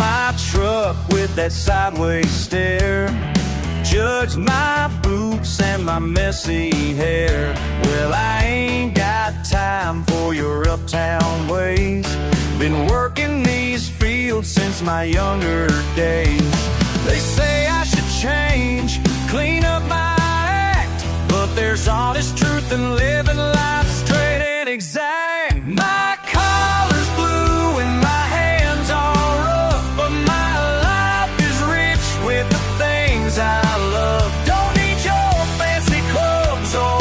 my truck with that sideways stare. Judge my boots and my messy hair. Well, I ain't got time for your uptown ways. Been working these fields since my younger days. They say I should change, clean up my act, but there's honest truth in living life straight and exact. My collar's blue and my hands are rough, but my life is rich with the things I love. Don't need your fancy clothes or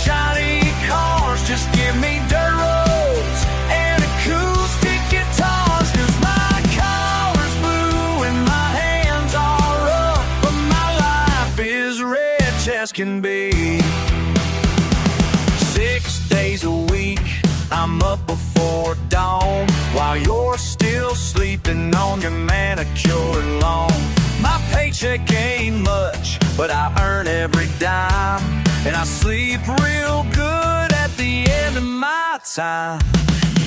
shiny cars, just give me dirt roads and acoustic guitars. 'Cause my collar's blue and my hands are rough, but my life is rich as can be. 6 days a week I'm up before dawn, while you're still sleeping on your manicured lawn. My paycheck ain't much, but I earn every dime, and I sleep real good at the end of my time.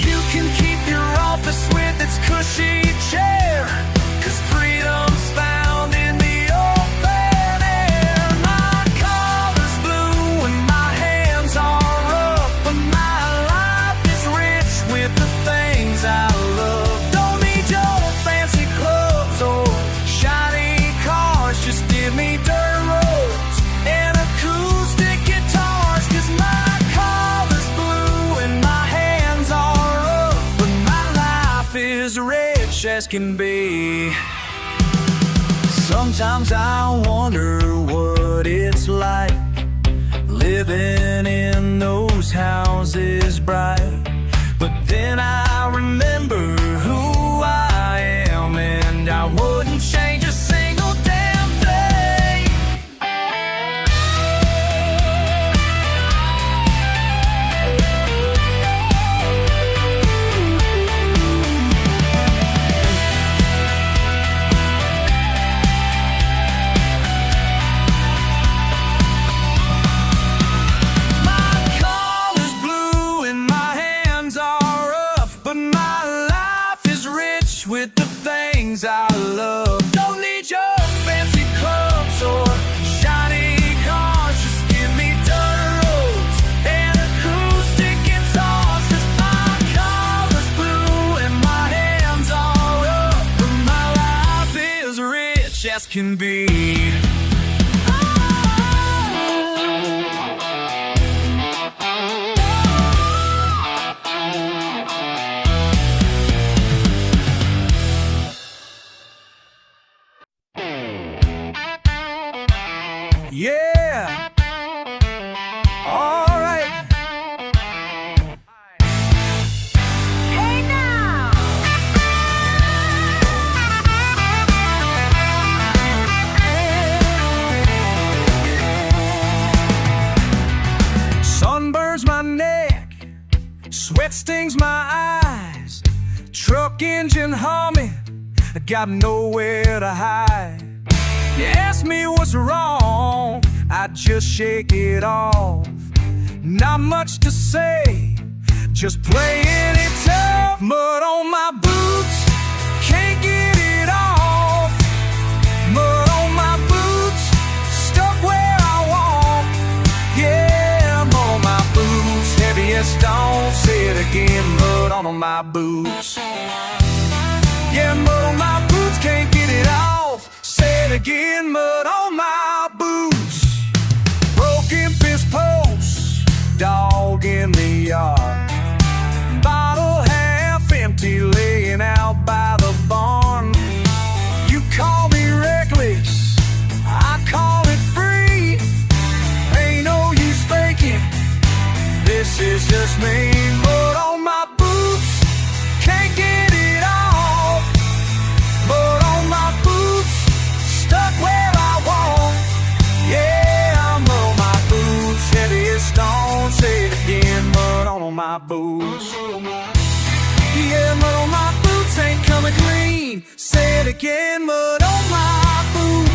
You can keep your office with its cushy chair, 'cause freedom's found in the open air. My collar's blue and my hands are rough, but my life is rich with the things I love. Don't need your fancy clothes or shiny cars, just give me dirt roads and acoustic guitars. 'Cause my collar's blue and my hands are up, but my life is rich as can be. Sometimes I wonder what it's like living in those houses bright, but then I remember who I am, and I wouldn't change a single damn thing. My collar's blue and my hands are rough, but my life is rich with the things I love. Don't need your fancy clothes or shiny cars, just give me dirt roads and acoustic guitars. 'Cause my collar's blue and my hands are up, but my life is rich as can be. Yeah. All right. Hey now! Sun burns my neck, sweat stings my eyes, truck engine humming, I got nowhere to hide. You ask me what's wrong, I just shake it off. Not much to say, just playing it tough. Mud on my boots, can't get it off. Mud on my boots, stuck where I walk. Yeah, mud on my boots, heavy as stone. Say it again, mud on my boots. Yeah, mud on my boots, can't get it off. Say it again, mud on my boots. Broken fence posts, dog in the yard. Bottle half empty, laying out by the barn. You call me reckless, I call it free. Ain't no use faking, this is just me. Mud on my boots, can't get it off. Mud on my boots, stuck where I walk. Yeah, mud on my boots, heavy as stone. Say it again, mud on my boots. Yeah, mud on my boots ain't coming clean. Say it again, mud on my boots.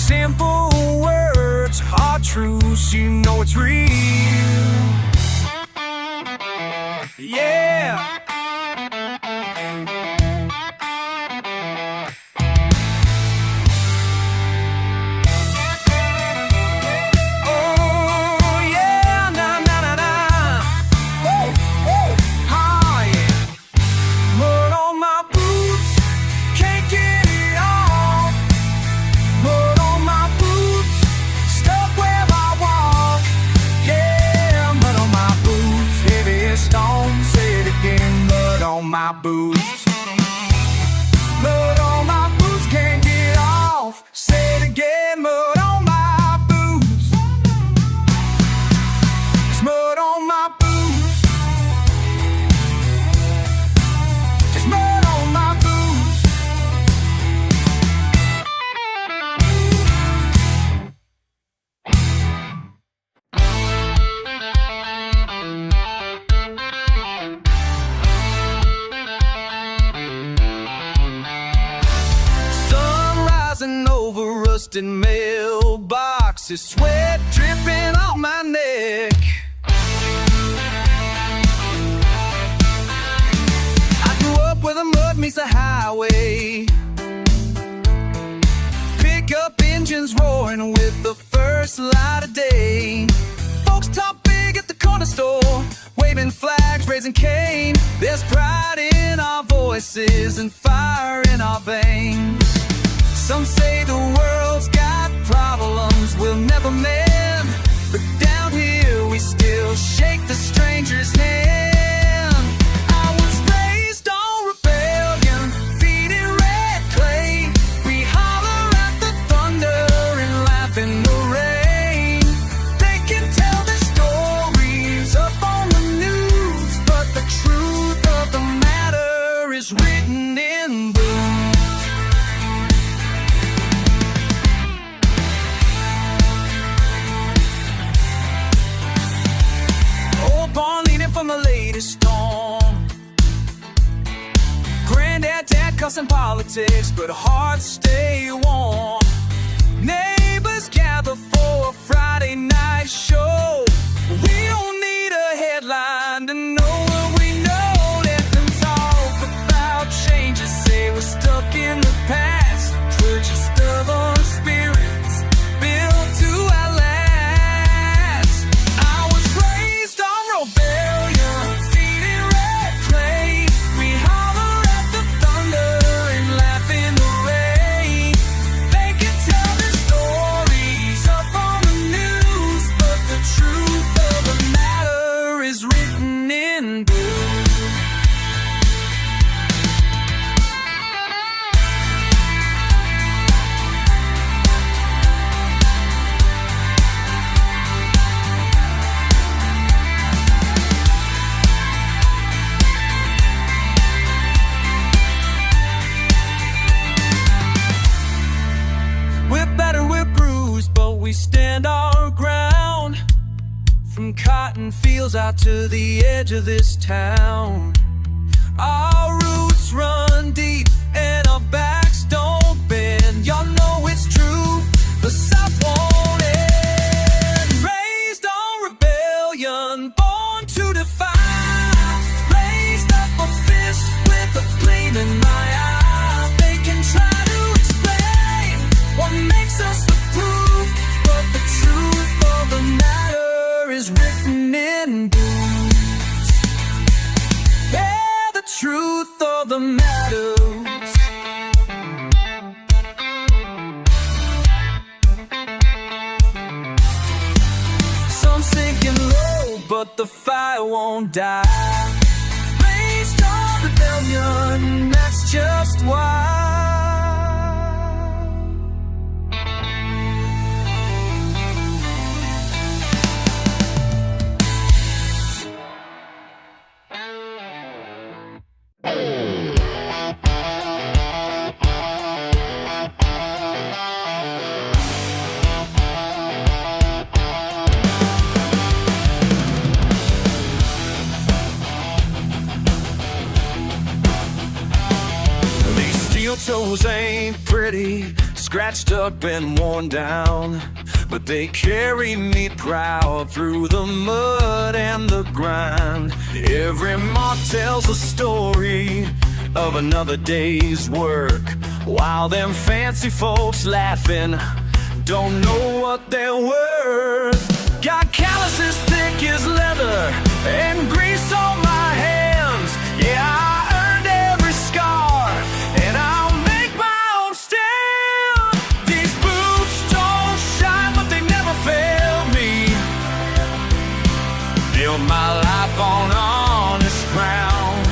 simple words are truths, you know it's real. Yeah. Oh yeah, na na na na. Woo, woo. Oh yeah. Mud on my boots, can't get it off. Mud on my boots, stuck where I walk. Yeah, mud on my boots, heavy as stone. Say it again, mud on my boots. Mud on my boots, can't get off. Say it again, mud on my boots. It's mud on my boots. It's mud on my boots. Sun rising over rusted mailboxes, sweat dripping on my neck. I grew up where the mud meets the highway. Pickup engines roaring with the first light of day. Folks talk big at the corner store, waving flags, raising Cain. There's pride in our voices and fire in our veins. Some say the world's got problems we'll never mend, but down here we still shake the stranger's hand. I was raised on rebellion, feet in red clay. We holler at the thunder and laugh in the rain. They can tell their stories up on the news, but the truth of the matter is written in blue. Old barn leaning from the latest storm. Granddad, dad cussing politics, but hearts stay warm. Neighbors gather for a Friday night show. We don't need a headline to know what we know. Let them talk about changes, say we're stuck in the past. We're just stubborn spirits built to outlast. I was raised on rebellion, feet in red clay. We holler at the thunder and laugh in the rain. They can tell their stories up on the news, but the truth of the matter is written in blue. We're battered, we're bruised, but we stand our ground. From cotton fields out to the edge of this town. Our roots run deep and our backs don't bend. Y'all know it's true, the South won't end. Raised on rebellion, born to defy. Raised up a fist with a flame in my eye. They can try to explain what makes us the proof, but the truth of the matter is written in boots. Yeah, the truth of the matter. Some sinking low, but the fire won't die. Raised on rebellion, that's just why. These steel toes ain't pretty, scratched up and worn down, but they carry me proud through the mud and the grind. Every mark tells a story of another day's work, while them fancy folks laughing don't know what they're worth. Got calluses thick as leather and grease on my hands. Yeah, I earned every scar, and I'll make my own stand. These boots don't shine, but they never fail me. Build my life on honest ground.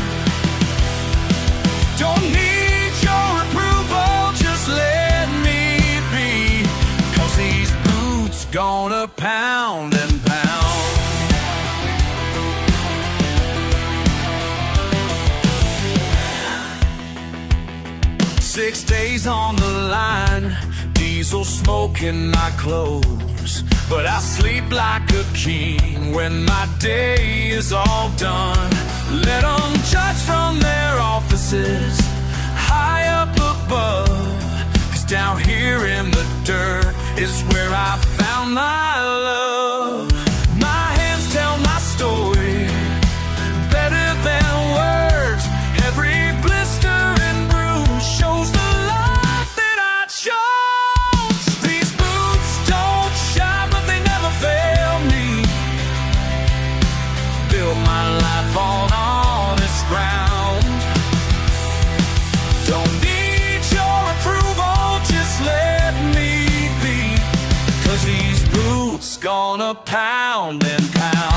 Don't need your approval, just let me be, 'cause these boots gonna pound and pound. 6 days on the line, diesel smoke in my clothes, but I sleep like a king when my day is all done. Let them judge from their offices high up above, 'cause down here in the dirt is where I found my love. My hands tell my story better than words. Every blister and bruise shows the life that I chose. These boots don't shine, but they never fail me. Build my life on honest ground. Don't need your approval, just let me be, 'cause these boots gonna pound and pound.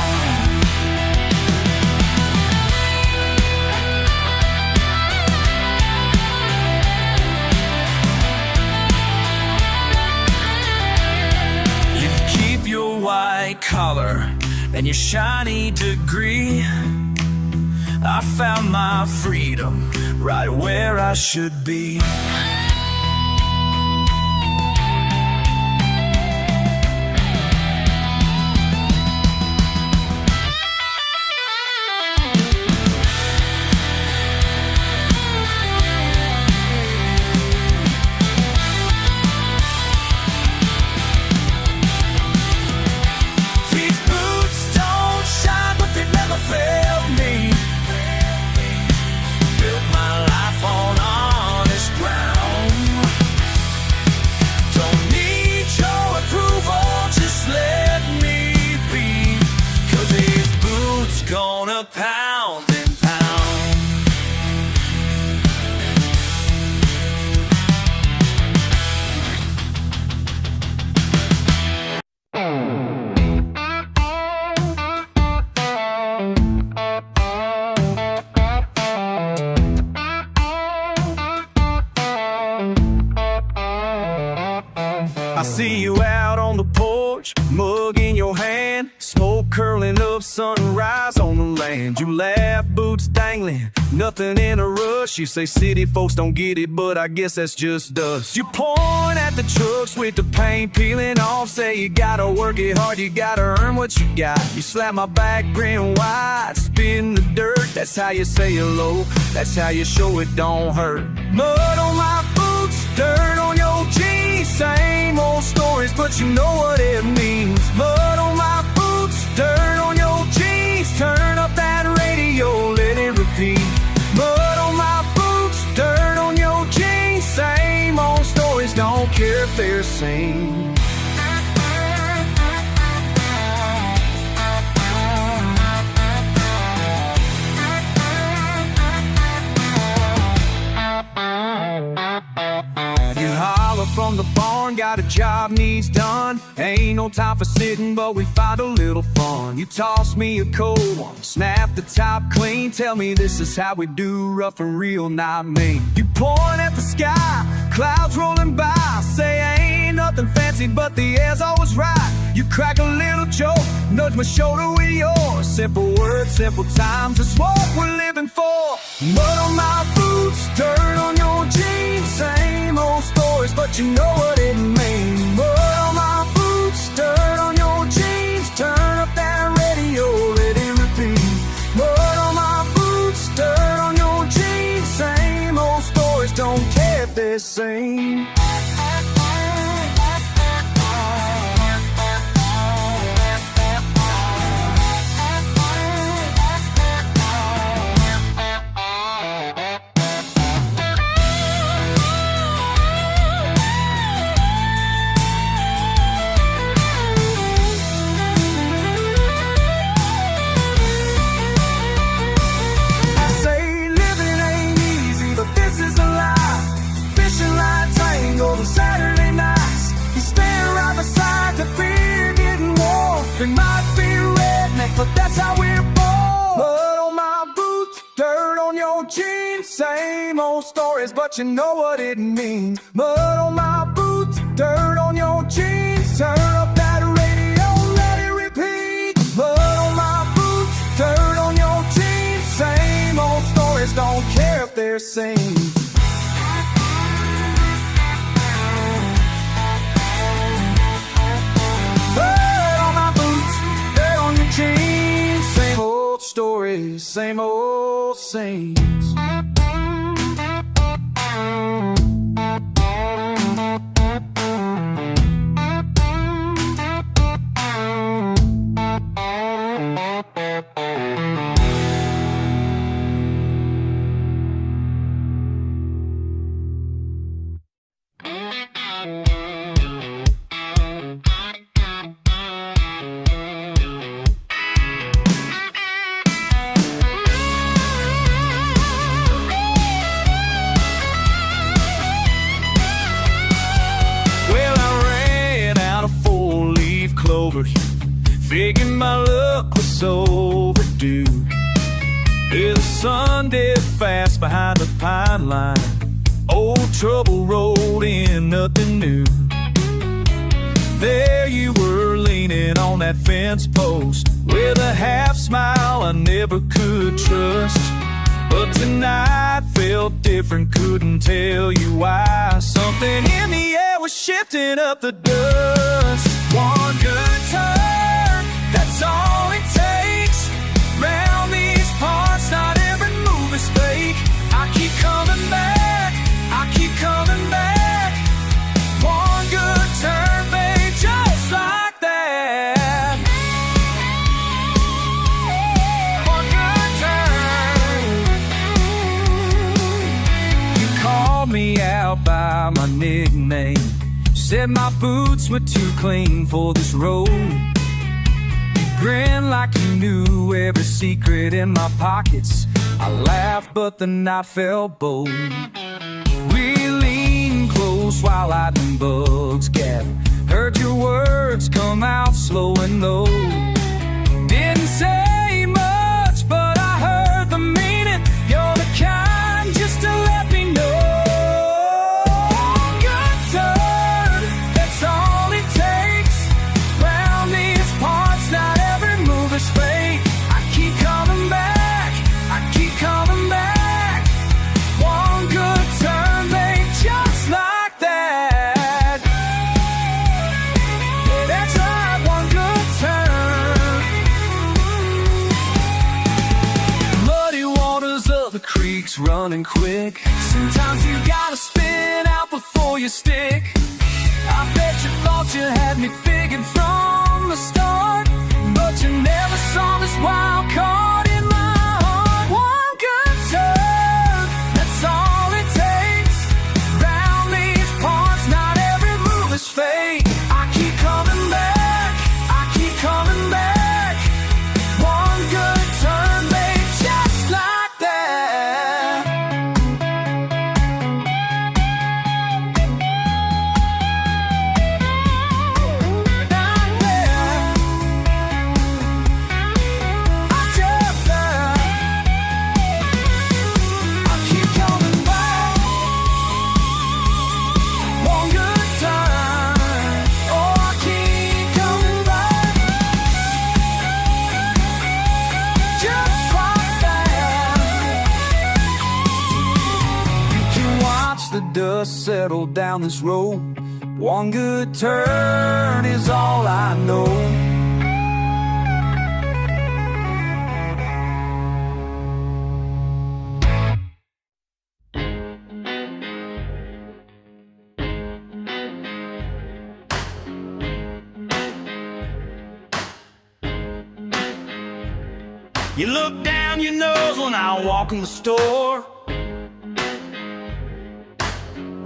You keep your white collar and your shiny degree. I found my freedom right where I should be. These boots don't shine, but they never failed me. Built my life on honest ground. Don't need your approval, just let me be, 'cause these boots gonna pound and pound. I see you out on the porch, mug in your hand, smoke curling up, sunrise on the land. You laugh, boots dangling, nothing in a rush. You say city folks don't get it, but I guess that's just us. You point at the trucks with the paint peeling off, say you gotta work it hard, you gotta earn what you got. You slap my back, grin wide, spit in the dirt. That's how you say hello, that's how you show it don't hurt. Mud on my boots, dirt on your jeans, same old stories, but you know what it means. Mud on my boots, dirt on your jeans, turn up that radio, let it repeat. Mud on my boots, dirt on your jeans, same old stories, don't care if they're seen. You holler from the barn, got a job needs done. Ain't no time for sitting, but we find a little fun. You toss me a cold one, snap the top clean. Tell me this is how we do, rough and real, not mean. You point at the sky, clouds rolling by, say ain't nothing fancy, but the air's always right. You crack a little joke, nudge my shoulder with yours. Simple words, simple times, it's what we're living for. Mud on my boots, dirt on your jeans, same old stories, but you know what it means. Mud on my boots, dirt on your jeans, turn up that radio, let it repeat. Mud on my boots, dirt on your jeans, same old stories, don't care if they're same. but that's how we're born. Mud on my boots, dirt on your jeans. Same old stories, but you know what it means. Mud on my boots, dirt on your jeans. Turn up that radio, let it repeat. Mud on my boots, dirt on your jeans. Same old stories, don't care if they're seen. Same old stories, same old scenes. Figured my luck was overdue. Yeah, the sun did fast behind the pine line. Old trouble rolled in, nothing new. There you were leaning on that fence post with a half smile I never could trust. But tonight felt different, couldn't tell you why. Something in the air was shifting up the dust. One good turn, that's all it takes. Round these parts, not every move is fake. I keep coming back, I keep coming back. One good turn, babe, just like that. One good turn. You called me out by my nickname. Said my boots were too clean for this road. You grinned like you knew every secret in my pockets. I laughed, but the night felt bold. We leaned close while lightning bugs gathered. Heard your words come out slow and low. Didn't say much, but I heard the meaning. You're the kind just to let me know. Running quick. Sometimes you gotta spin out before you stick. I bet you thought you had me figured from the start, but you never saw this wild card in my heart. One good turn, that's all it takes. Round these parts, not every move is fake. I keep coming back, I keep coming back. One good turn, babe, just like that. Dust settled down this road. One good turn is all I know. You look down your nose when I walk in the store.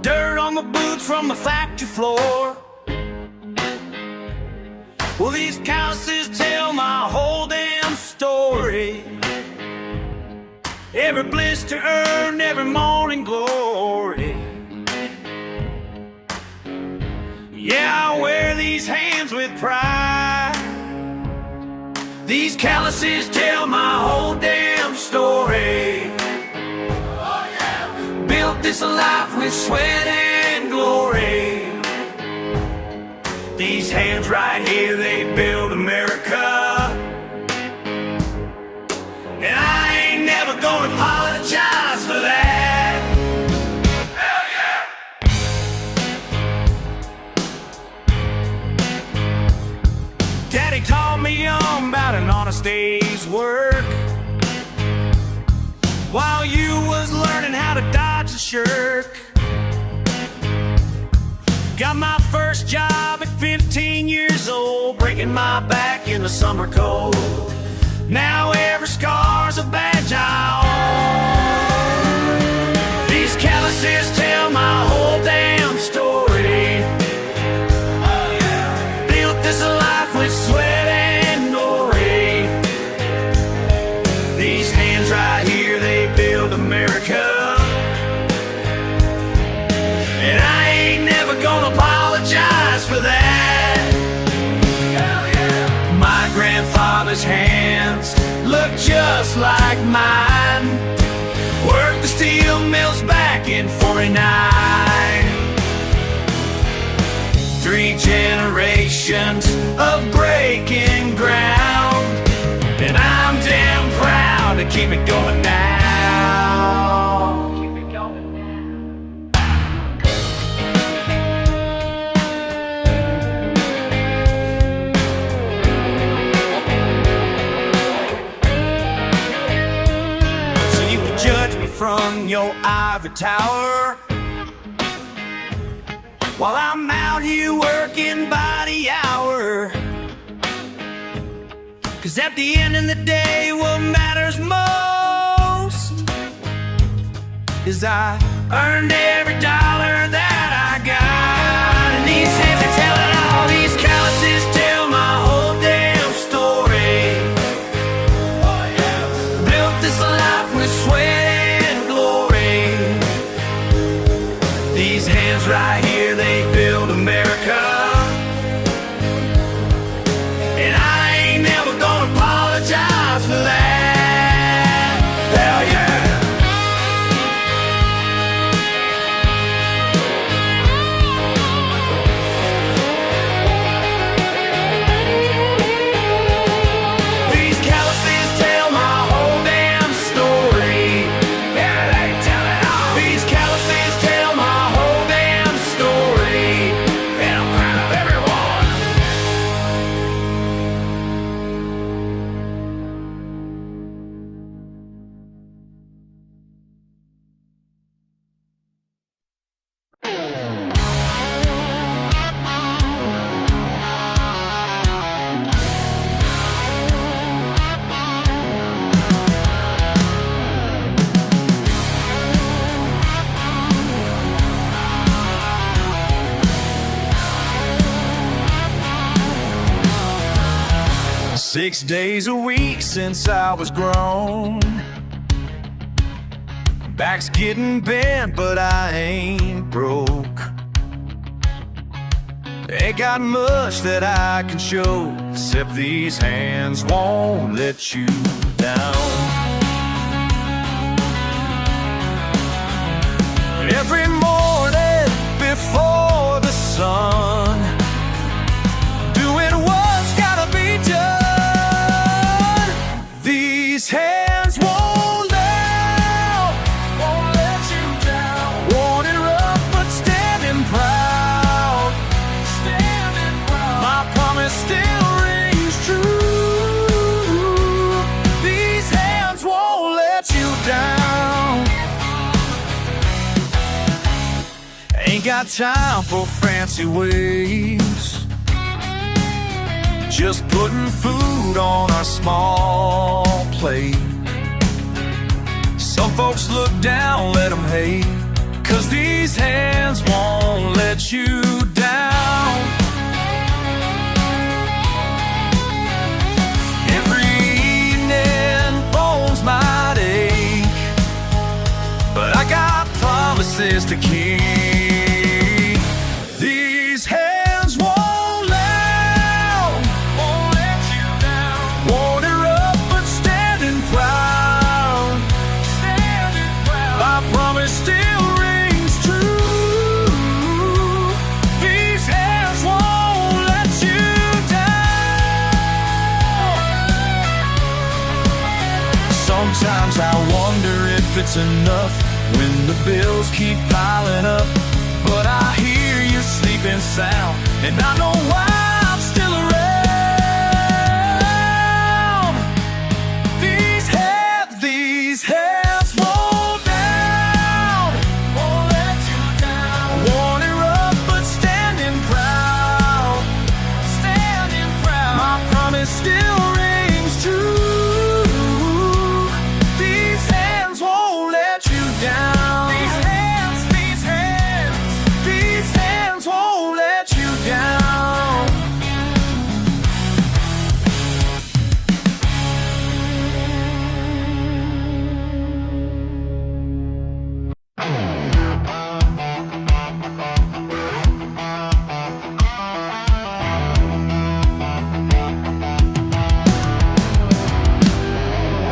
Dirt on my boots from the factory floor. Well, these calluses tell my whole damn story. Every blister earned, every morning glory. Yeah, I wear these hands with pride. These These calluses tell my whole damn story. Built this life with sweat and glory. These hands right here, they build America. And I ain't never gonna apologize for that. Hell yeah! Daddy taught me young about an honest day's work, while you was learning how to dodge and shirk. Got my first job at 15 years old, breaking my back in the summer cold. Now every scar's a badge I own. These calluses tell my whole damn story. Oh yeah. Built this life with sweat and glory. These hands right here, they build America. And I ain't never gonna apologize for that. Hell yeah. My grandfather's hands look just like mine. Worked the steel mills back in '49. 3 generations of breaking ground, and I'm damn proud to keep it going now. Keep it going now. Judge me from your ivory tower, while I'm out here working by the hour. 'Cause at the end of the day, what matters most is I earned every dollar that I got. And these hands are telling all these calluses tell my whole damn story. Oh yeah. Built this life with sweat. These hands right here, they build America. And I ain't never gonna apologize for that. Hell yeah! These calluses tell my whole damn story. Yeah, they tell it all. These calluses tell my Six days a week since I was grown. Back's getting bent, but I ain't broke. Ain't got much that I can show, except these hands won't let you down. Every morning before the sun, doing what's gotta be done. These hands won't let you down. Wanting rough but standing proud. Standing proud. My promise still rings true. These hands won't let you down. Ain't got time for fancy ways, just putting food on our small plate. Some folks look down, let them hate, 'cause these hands won't let you down. Every evening bones might ache, but I got promises to keep. These hands won't let you down. Won't erase it's enough when the bills keep piling up. But I hear you sleeping sound, and I know why I'm still around. These hands won't down, won't let you down. Worn and rough, but standing proud, standing proud. My promise still rings true. These hands won't let you down. These hands won't let you down.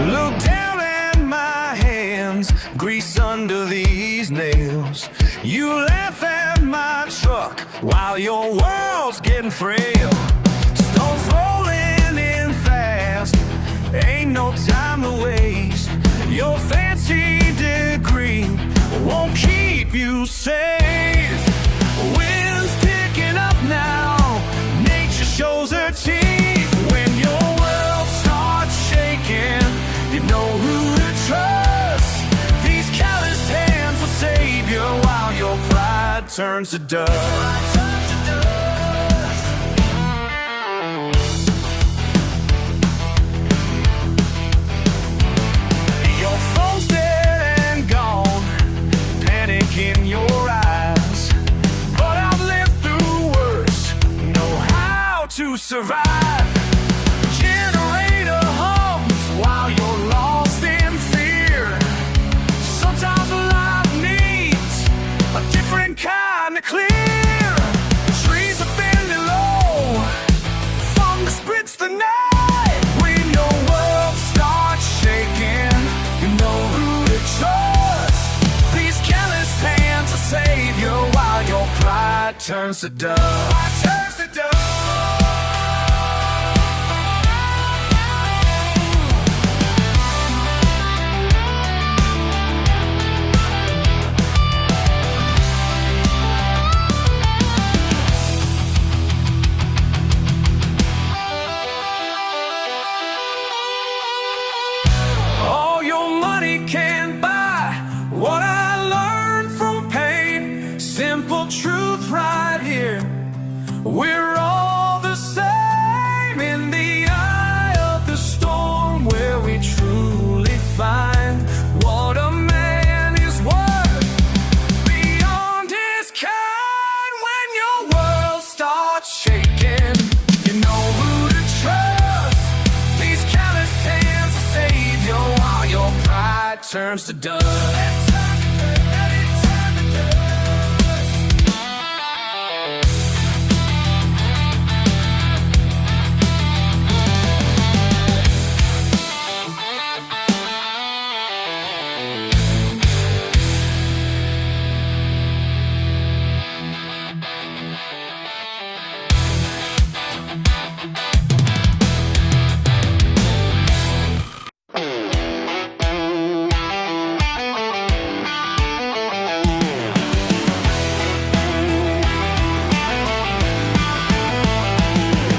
Look down at my hands, grease under these nails. You laugh at my truck while your world's getting frail. Stones rolling in fast, ain't no time to waste. Your fancy degree won't keep you safe. Wind's picking up now, nature shows her teeth. When your world starts shaking, you know who to trust. These calloused hands will save you while your pride turns to dust. Your phone's dead and gone, panic in your eyes. But I've lived through worse, know how to survive. Generator hums while you're lost in fear. Sometimes life needs a different kind of clear. Trees are bending low, fungus splits the night. When your world starts shaking, you know who to trust. These callous hands will save you while your pride turns to dust. Turns to dust. All your money can't buy what I learned from pain. Simple truth right here. We're all the same in the eye of the storm, where we truly find what a man is worth beyond his kind. When your world starts shaking, you know who to trust. These callous hands will save you while your pride turns to dust.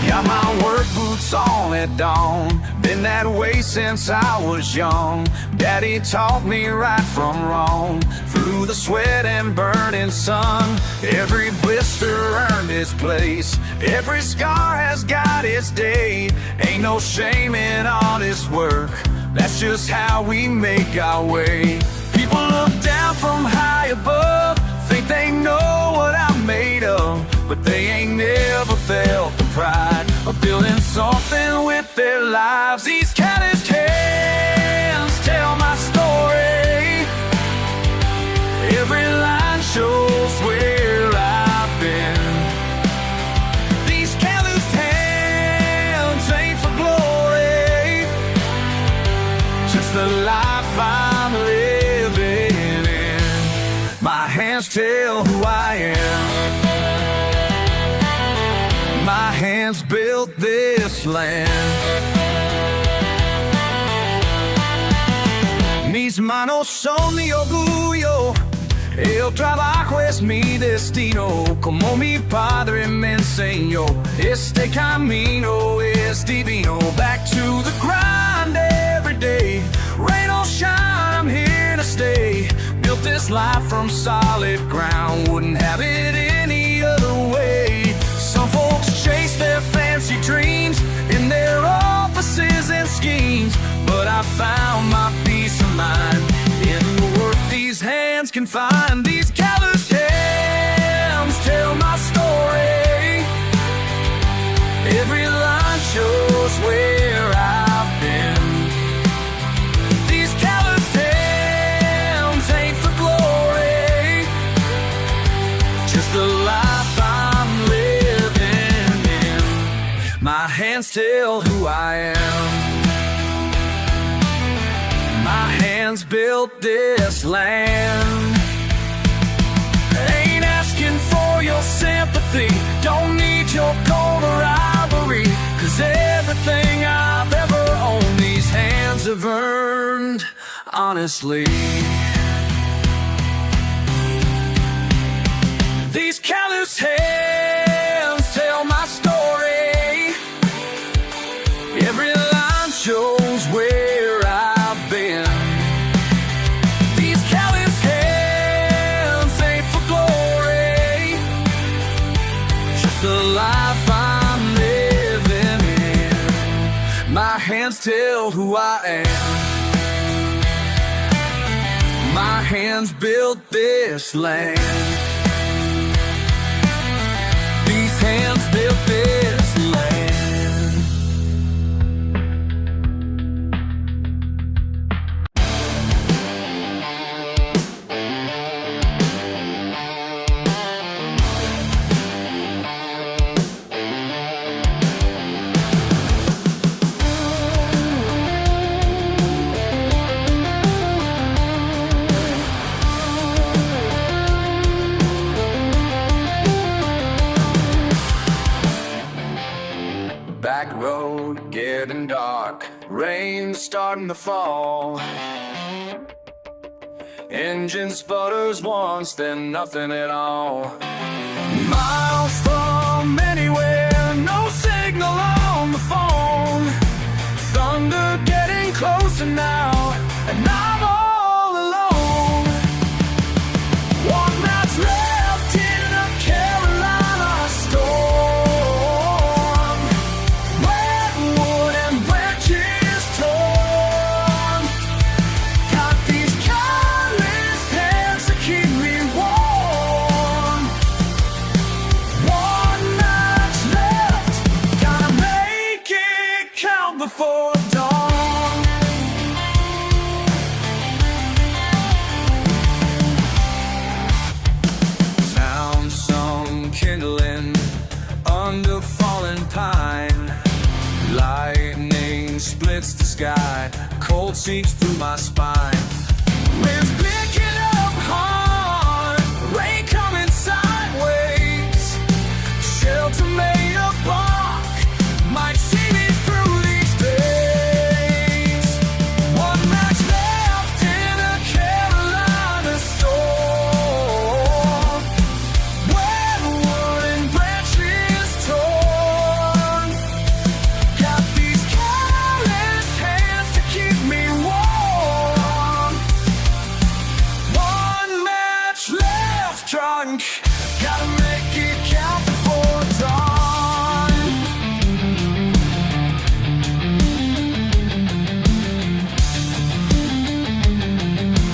Got my work boots on at dawn, been that way since I was young. Daddy taught me right from wrong, through the sweat and burning sun. Every blister earned its place, every scar has got its day. Ain't no shame in honest work, that's just how we make our way. People look down from high above, think they know what I'm made of, but they ain't never felt the pride of building something with their lives. These calloused hands tell my story, every line shows where I've been. These calloused hands ain't for glory, just the life I'm living in. My hands tell who I am, my hands built this land. Me mis manos son mi orgullo. El trabajo es mi destino, como mi padre me enseñó. Este camino es divino. Back to the grind every day. Rain or shine, I'm here to stay. Built this life from solid ground, wouldn't have it any other way. Some folks chase their fancy dreams in their offices and schemes, but I found my peace of mind in the work these hands can find. These callous hands tell my story. Every line shows where I've been. These callous hands ain't for glory, just the life I'm living in. My hands tell who I am. My hands built this land. Ain't asking for your sympathy, don't need your gold or ivory, 'cause everything I've ever owned these hands have earned honestly. These callous hands tell my story. Every line shows where I've been. These callous hands ain't for glory, just the life I'm living in. My hands tell who I am. My hands built this land. These hands built this land. Back road getting dark, rain starting to fall. Engine sputters once, then nothing at all. Miles from anywhere, no signal on the phone. Thunder getting closer now, and I'm all alone. One night's left in a Carolina storm. Redwood and branches torn. Got these callous hands to keep me warm. One night's left, gotta make it count before dawn. Found some kindling under fallen pine. Lightning splits the sky, cold seeps through my spine. Wind's picking up hard, rain coming sideways. Shelter made of bark might see me through these days. One match left in a Carolina storm. Redwood and branches torn. Got these callous hands to keep me warm. One match left drunk, gotta make it count before dawn.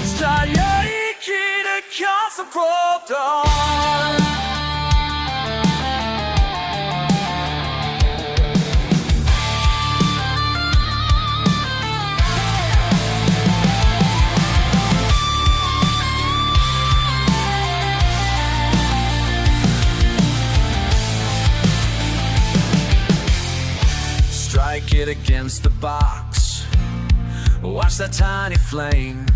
Start making it count before dawn. Strike it against the box, watch that tiny flame.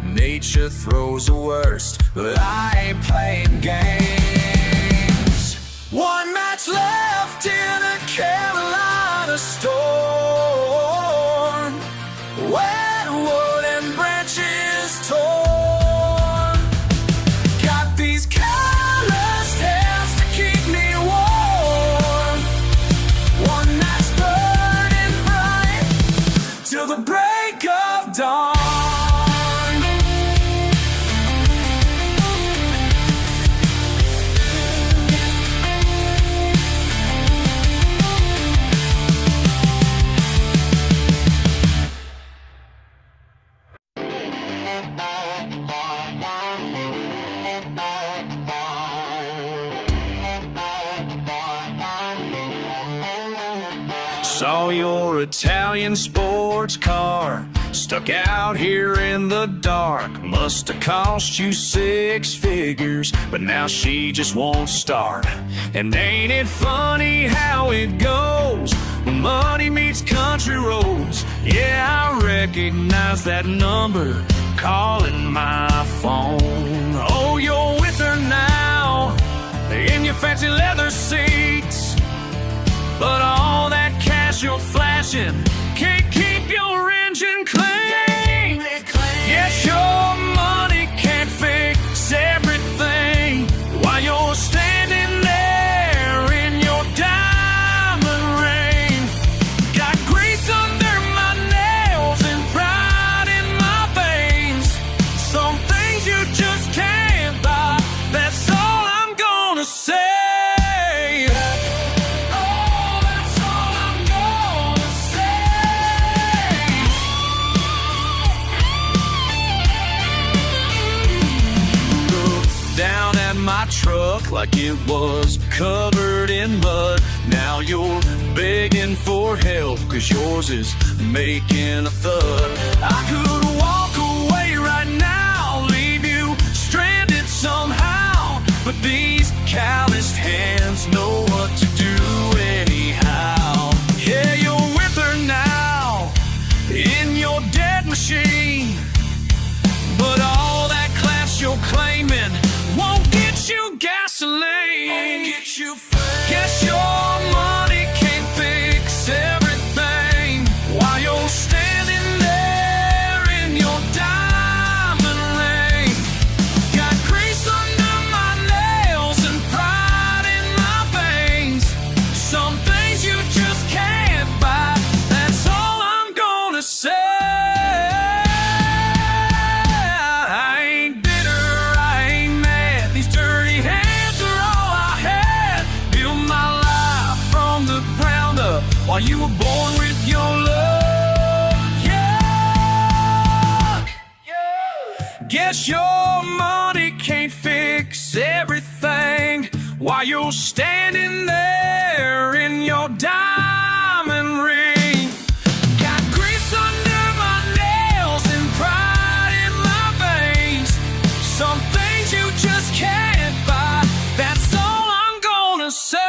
Nature throws the worst, but I ain't playing games. One match left in a Carolina storm. Redwood and branches Saw your Italian sports car stuck out here in the dark. Must have cost you 6 figures, but now she just won't start. And ain't it funny how it goes when money meets country roads? Yeah, I recognize that number calling my phone. Oh, you're with her now in your fancy leather seats, but all that cash you're flashing can't keep your engine clean. Yes, your money can't fix everything while you're standing there in your diamond ring. Got grease under my nails and pride in my veins. Some things you just can't buy, that's all I'm gonna say. My truck like it was covered in mud. Now you're begging for help, cause yours is making a thud. I could walk away right now, leave you stranded somehow, but these calloused hands know what to do anyhow. Yeah, you're with her now in your dead machine, but all that class you're claiming won't get you gasoline. Guess your money can't fix everything while you're standing there in your diamond ring. Got grease under my nails and pride in my veins. Some things you just can't buy, that's all I'm gonna say. While you were born with your love, yeah. Guess your money can't fix everything while you're standing there in your diamond ring. Got grease under my nails and pride in my veins. Some things you just can't buy, that's all I'm gonna say.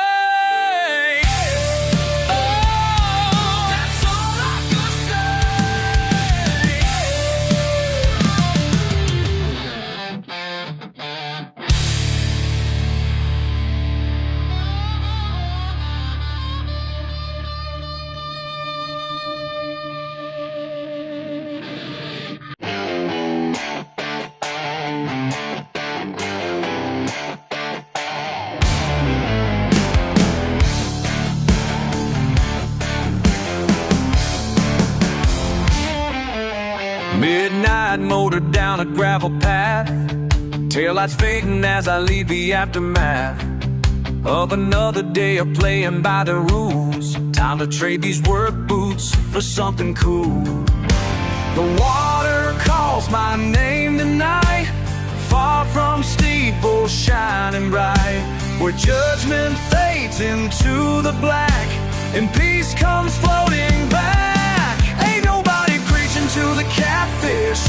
Midnight motor down a gravel path, taillights fading as I leave the aftermath of another day of playing by the rules. Time to trade these work boots for something cool. The water calls my name tonight, far from steeple shining bright, where judgment fades into the black and peace comes floating back. Ain't nobody preaching to the catfish,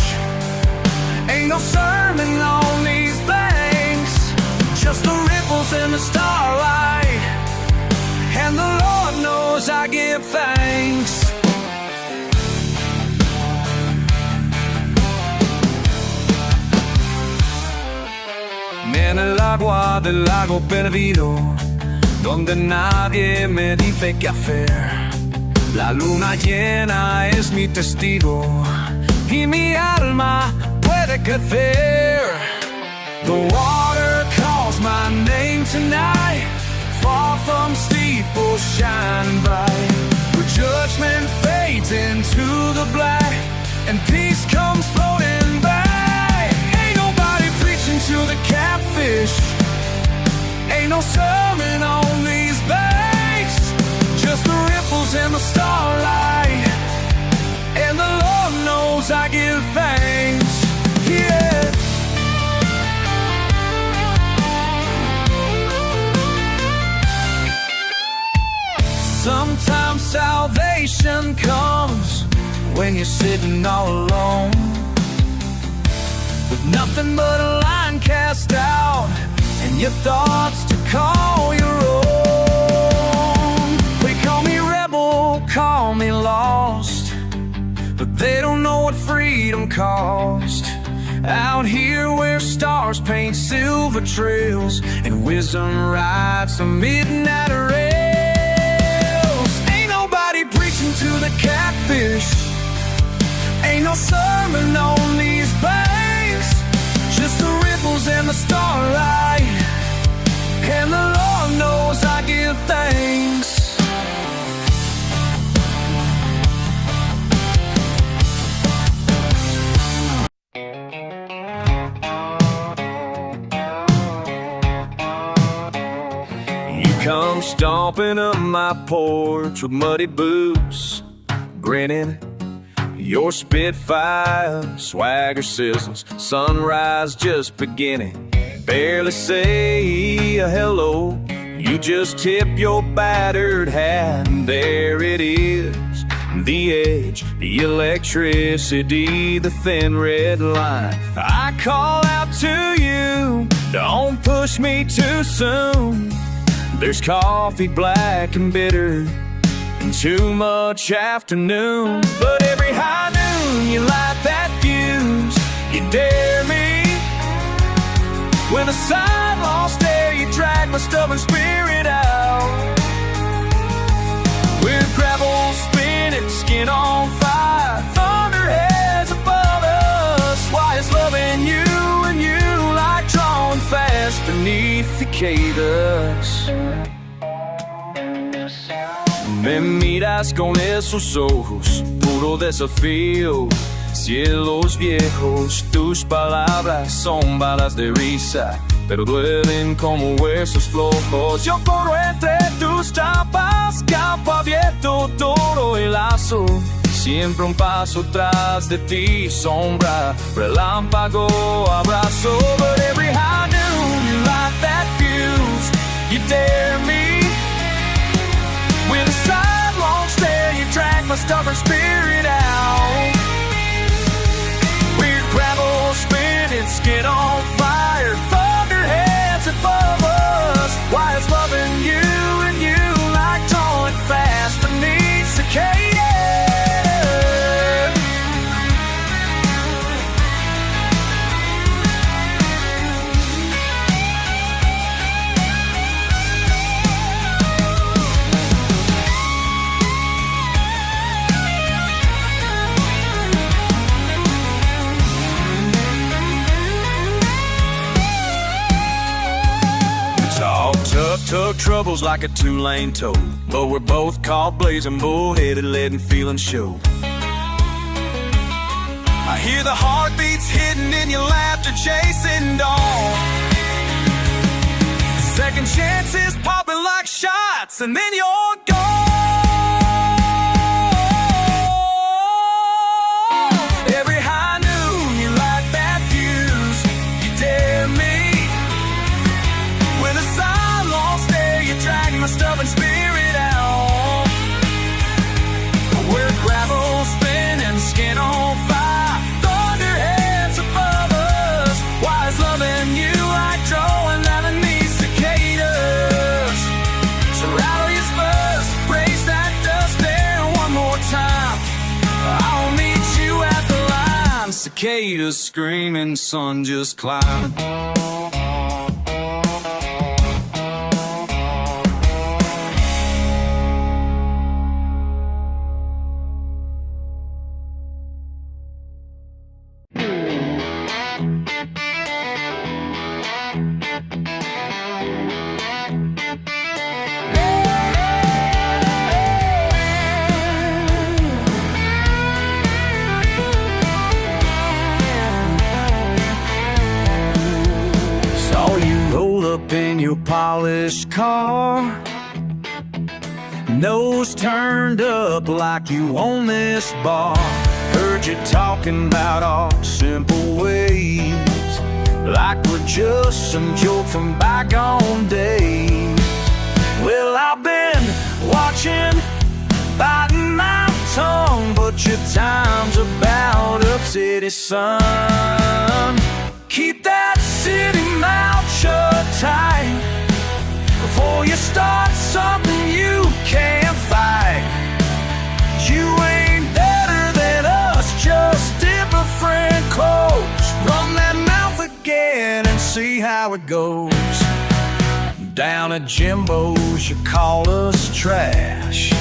ain't no sermon on these banks, just the ripples in the starlight, and the Lord knows I give thanks. En el agua del lago perdido, donde nadie me dice qué hacer, la luna llena es mi testigo y mi alma puede crecer. The water calls my name tonight, far from steeple shining bright, where judgment fades into the black and peace comes floating back. Ain't nobody preaching to the catfish, ain't no sermon on these banks, just the ripples in the starlight, and the Lord knows I give thanks, yeah. Sometimes salvation comes when you're sitting all alone, with nothing but a line cast out and your thoughts to call your own. They call me rebel, call me lost, but they don't know what freedom cost. Out here where stars paint silver trails and wisdom rides the midnight rails. Ain't nobody preaching to the catfish, ain't no sermon on these banks, just the ripples and the starlight, and the Lord knows I give thanks. Come stomping up my porch with muddy boots, grinning. Your Spitfire swagger sizzles, sunrise just beginning. Barely say a hello, you just tip your battered hat, and there it is, the edge, the electricity, the thin red line. I call out to you, don't push me too soon. There's coffee black and bitter and too much afternoon. But every high noon you light that fuse, you dare me. When the sidelong stare, you drag my stubborn spirit out. With gravel spinning, skin on fire, thunderheads above us. Why is loving you and you like drawing fast beneath cicadas? Me miras con esos ojos, puro desafío, cielos viejos. Tus palabras son balas de risa, pero duelen como huesos flojos. Yo corro entre tus tapas, campo abierto, toro y lazo. Siempre un paso tras de ti, sombra, relámpago, abrazo. But every high noon you light that fuse, you dare me. With a sidelong stare, you drag my stubborn spirit out. Weird gravel spinning, skin on fire, thunderheads above us. Why is loving you and you like drawing fast beneath cicadas? Took troubles like a two-lane tow, but we're both caught blazing, bullheaded, letting feelings show. I hear the heartbeats hidden in your laughter chasing dawn. Second chances popping like shots, and then you're gone. Every high noon you light that fuse, you dare me. With a sidelong stare, you drag my stubborn spirit out. We're gravel spinning, skin on fire, thunderheads above us. Why is loving you like drawing down these cicadas? So rattle your spurs, raise that dust there one more time. I'll meet you at the line. Cicadas screaming, sun just climbing. In your polished car, nose turned up like you own this bar. Heard you talking about our simple ways, like we're just some joke from bygone days. Well, I've been watching Put your times about up, city sun. Keep that city mouth shut tight before you start something you can't fight. You ain't better than us, just different clothes. Run that mouth again and see how it goes. Down at Jimbo's you call us trash.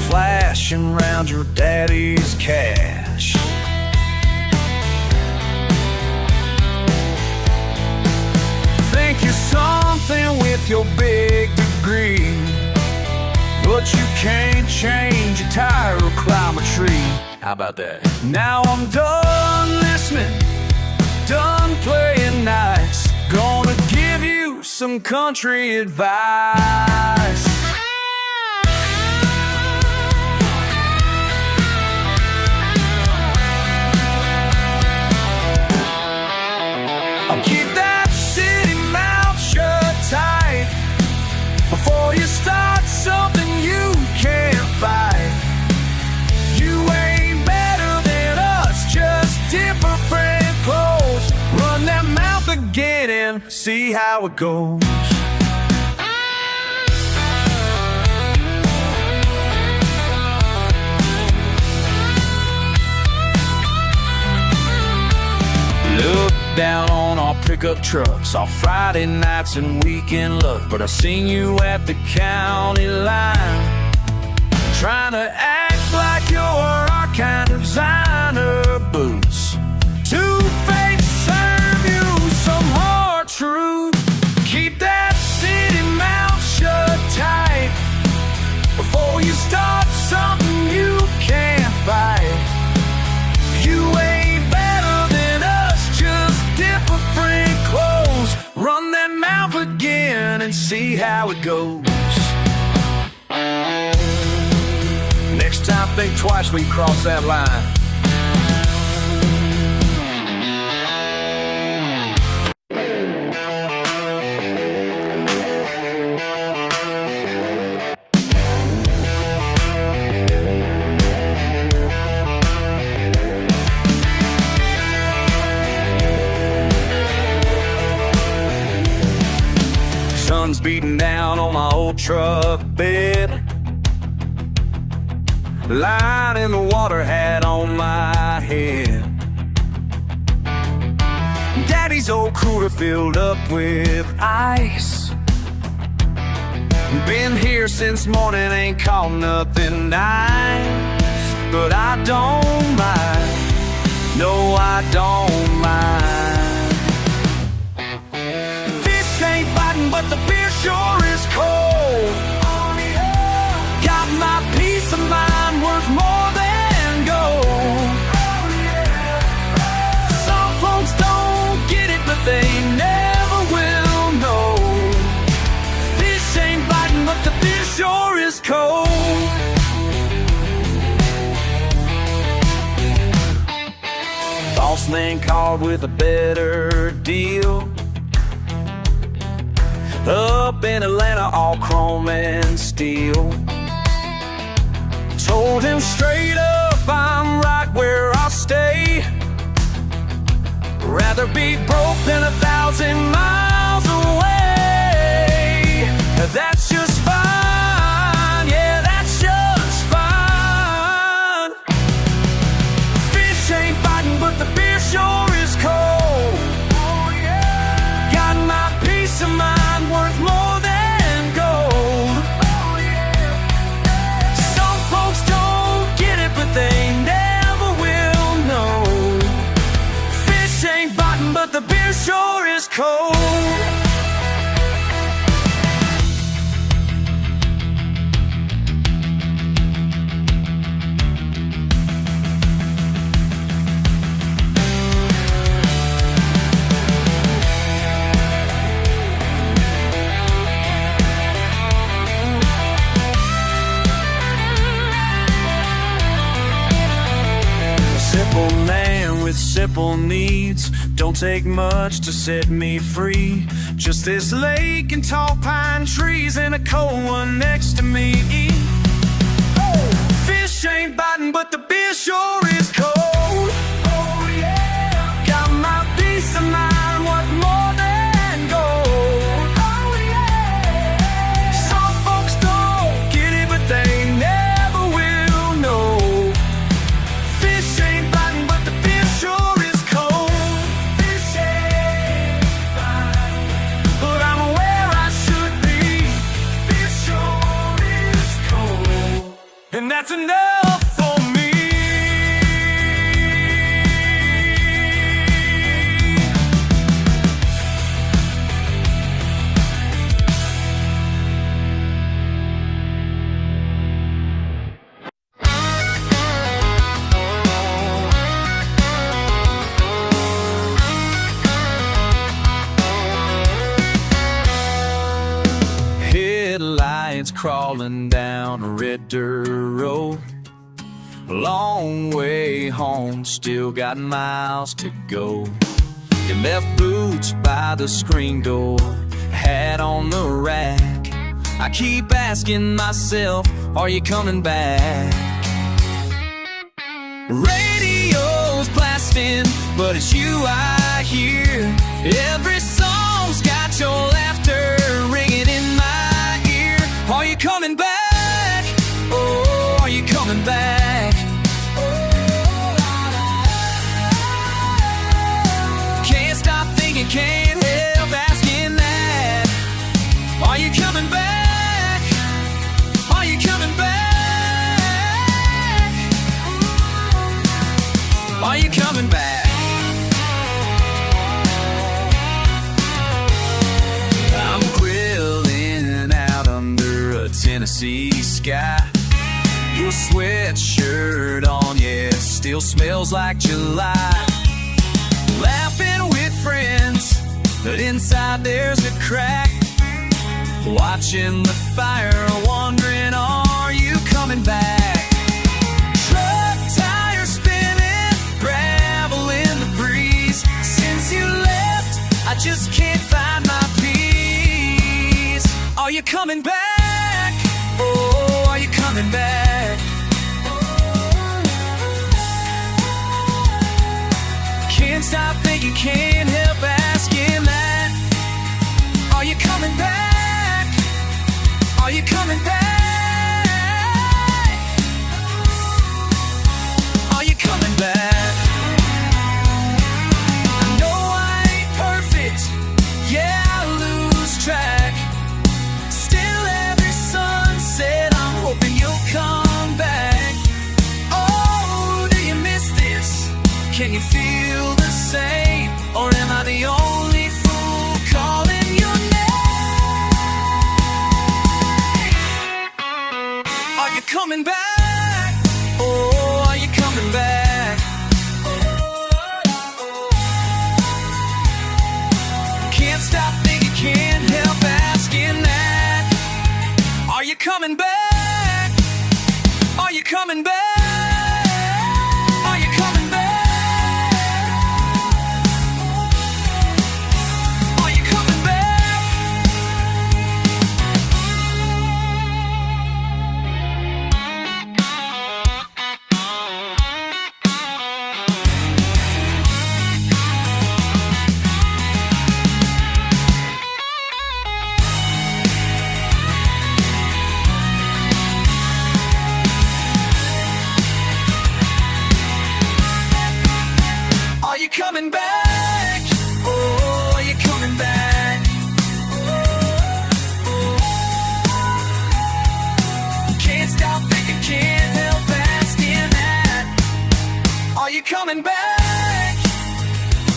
Flashing round your daddy's cash. Think you're something with your big degree, but you can't change a tire or climb a tree. How about that? Now I'm done listening, done playing nice. Gonna give you some country advice. Keep that city mouth shut tight before you start something you can't fight. You ain't better than us, just different clothes. Run that mouth again and see how it goes. Look down on our pickup trucks, our Friday nights and weekend luck. But I seen you at the county line, trying to act like you're our kind of designer boots. Two-Face serve you some hard truth. Keep that city mouth shut tight before you start something you can't fight. You ain't better than us, just different clothes. Run that mouth again and see how it goes. Next time, think twice when you cross that line. Sun's beating down on my old truck bed, lying in the water hat on my head. Daddy's old cooler filled up with ice. Been here since morning, ain't caught nothing nice. But I don't mind, no I don't mind. Fish ain't biting but the beer sure is cold. Got my peace of mind worth more than gold. Some folks don't get it, but they never will know. Fish ain't biting, but the beer sure is cold. Boss man called with a better deal. Up in Atlanta, all chrome and steel. Told him straight up, I'm right where I'll stay. Rather be broke than 1,000 miles away. That's just fine, yeah, that's just fine. Fish ain't biting, but the beer sure is cold. Got my peace of mind worth more than gold. Some folks don't get it, but they never will know. Fish ain't biting, but the beer sure is cold. Simple simple needs. Don't take much to set me free. Just this lake and tall pine trees and a cold one next to me. Fish ain't biting, but the beer sure is cold. Oh yeah, got my peace of mind, what more than gold. Oh yeah, some folks don't get it, but they never will know. Fish ain't biting, but the beer sure is cold. Fish ain't biting, but I'm where I should be. Beer sure is cold, and that's enough for me. Headlights crawling down a red dirt road. Long way home, still got miles to go. You left boots by the screen door, hat on the rack. I keep asking myself, are you coming back? Radio's blasting, but it's you I hear. Every song's got your laughter ringing in my ear. Are you coming back? Oh, are you coming back? Can't stop thinking, can't help asking that. Are you coming back? Are you coming back? Are you coming back? I'm grilling out under a Tennessee sky. Your sweatshirt on, yeah, still smells like July. Laughing with friends, but inside there's a crack. Watching the fire, wondering, are you coming back? Truck tires spinning, gravel in the breeze. Since you left, I just can't find my peace. Are you coming back? Oh, are you coming back? Can't stop thinking, can't help asking that. Are you coming back? Are you coming back? Are you coming back? I know I ain't perfect, yeah, I lose track. Still every sunset I'm hoping you'll come back. Oh, do you miss this? Can you feel the same? Or am I the only fool calling your name? Are you coming back? Oh, are you coming back? Can't stop thinking, can't help asking that. Are you coming back? Are you coming back? Are you coming back? Are you coming back? Are you coming back? Oh, are you coming back? Can't stop thinking, can't help asking that. Are you coming back?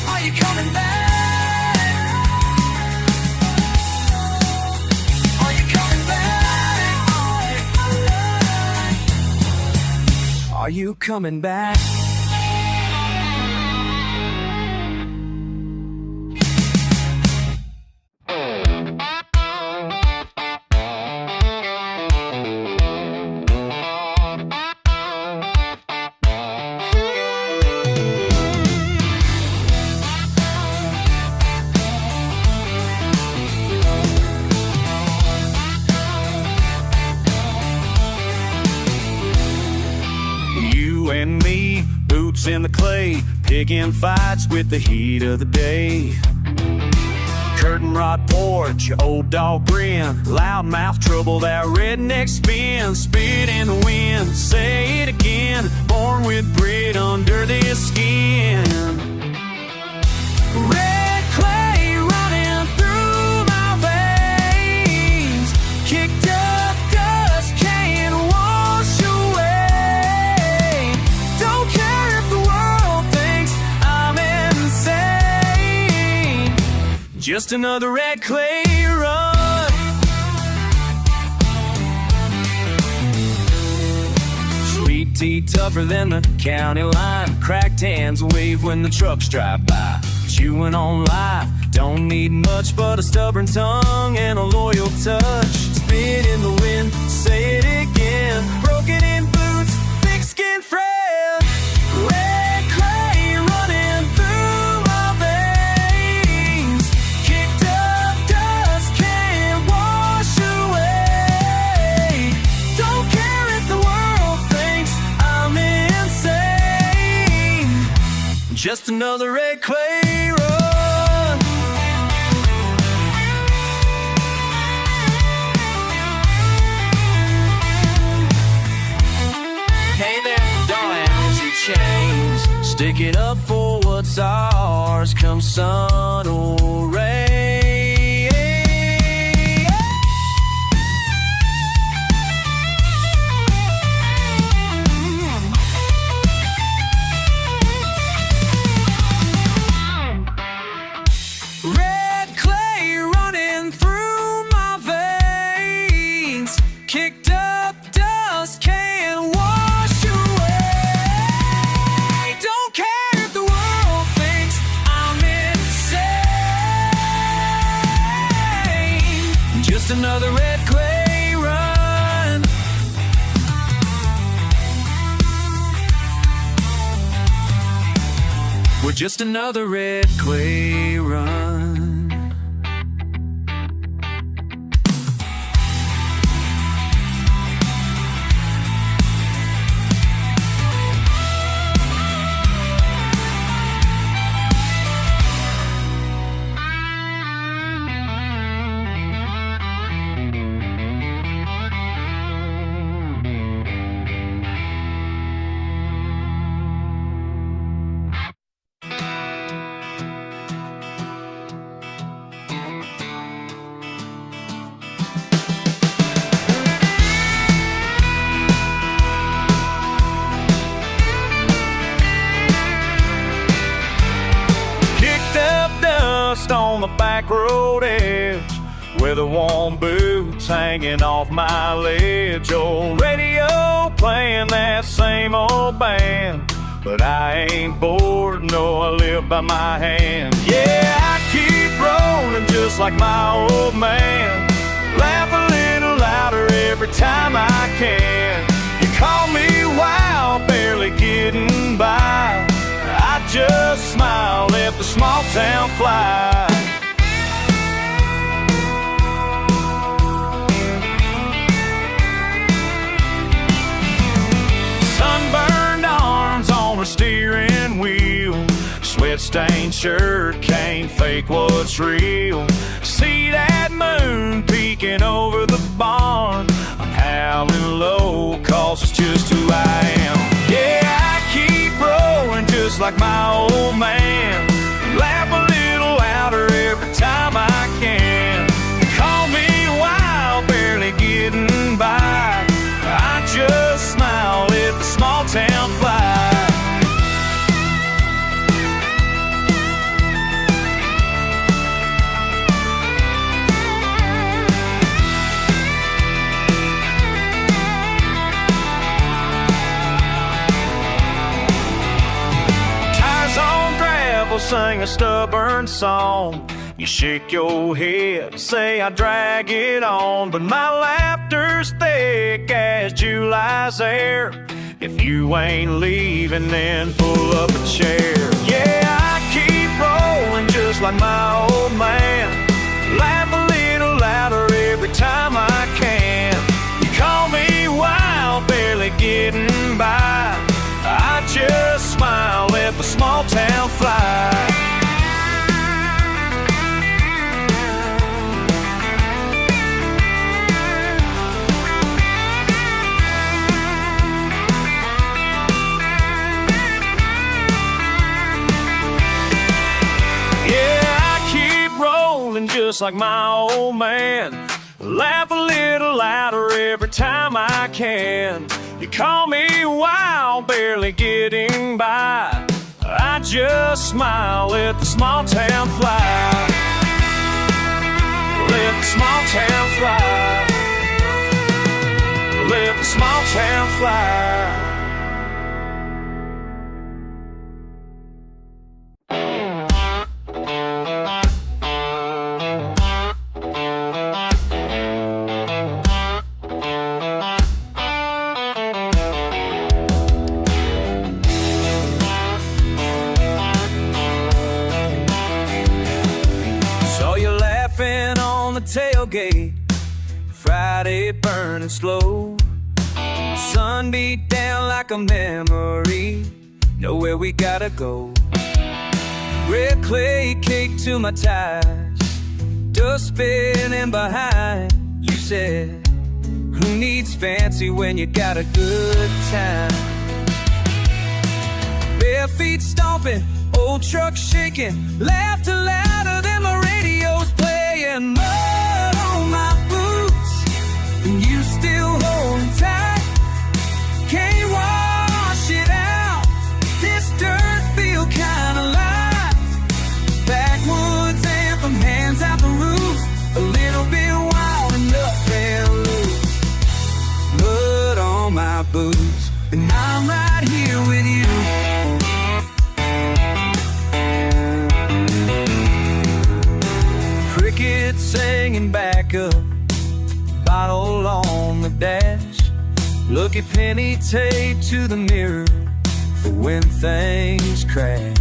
Are you coming back? Are you coming back? Are you coming back? boots in the clay, picking fights with the heat of the day. Curtain rod porch, your old dog grin, loudmouth trouble, that redneck spin, spit in the wind, say it again, born with grit under this skin. Red clay running through my veins, kicked up dust can't wash away. Don't care if the world thinks I'm insane, just another red clay run. Sweet tea tougher than the county line, cracked hands wave when the trucks drive by. Chewing on life, don't need much but a stubborn tongue and a loyal touch. Spit in the wind, say it again, broken in boots, thick skin friend. Red clay running through my veins, kicked up dust can't wash away. Don't care if the world thinks I'm insane, just another red clay run. Hey there, darling, as you change, stick it up for what's ours, come sun or rain. Red clay running through my veins, kicked up dust can't wash away. Don't care if the world thinks I'm insane, just another red clay run. We're just another red clay run. On the back road edge, with the warm boots hanging off my ledge. Old radio playing that same old band, but I ain't bored, no, I live by my hand. Yeah, I keep rolling just like my old man, laugh a little louder every time I can. You call me wild, barely getting by, I just smile, let the small town fly. Sunburned arms on a steering wheel, sweat-stained shirt, can't fake what's real. See that moon peeking over the barn, I'm howling low, cause it's just who I am. Yeah, I keep rolling just like my old man, laugh a little louder every time I can. Call me wild, barely getting by, I just smile, let the small town fly. Sing a stubborn song, you shake your head, say I drag it on, but my laughter's thick as July's air. If you ain't leaving, then pull up a chair. Yeah, I keep rolling just like my old man, laugh a little louder every time I can. You call me wild, barely getting by, I just smile, just like my old man. Laugh a little louder every time I can. You call me wild, barely getting by. I just smile, let the small town fly. Let the small town fly. Let the small town fly. Tailgate, Friday burning slow. Sun beat down like a memory. Know where we gotta go. Red clay cake to my ties, dust spinning behind. You said, who needs fancy when you got a good time? Bare feet stomping, old truck shaking, laughter louder than my radio's playing. Mud on my boots, and you still holding tight. Can't wash it out, this dirt feel kinda light. Backwoods anthem, hands out the roof, a little bit wild enough and loose. Mud on my boots, and I'm right here with you. Singing back up, bottle on the dash. Look at penny tape to the mirror for when things crash.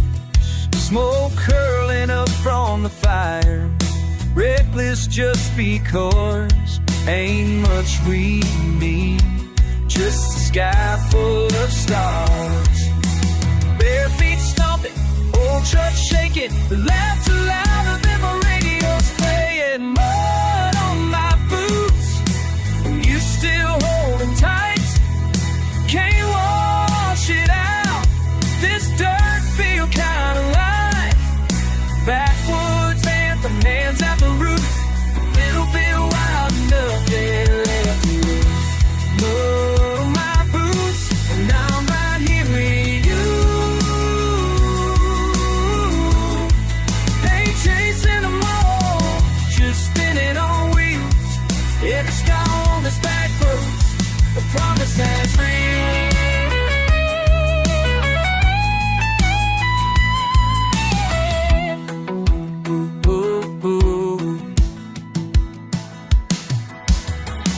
Smoke curling up from the fire, reckless just because ain't much we need, just a sky full of stars. Bare feet stomping, old truck shaking, laughter louder than my radio's playing. Mud on my boots, you still holding tight. Can't wash it out, this dirt feel kinda light. Backwoods anthem, hands out the roof, little bit wild enough, yeah, left to lose. Mud on my boots, and I'm right here with you. Ain't chasing them all, just spinning on wheels. Yeah, the sky on this back roads, the promise that's real. Ooh, ooh, ooh.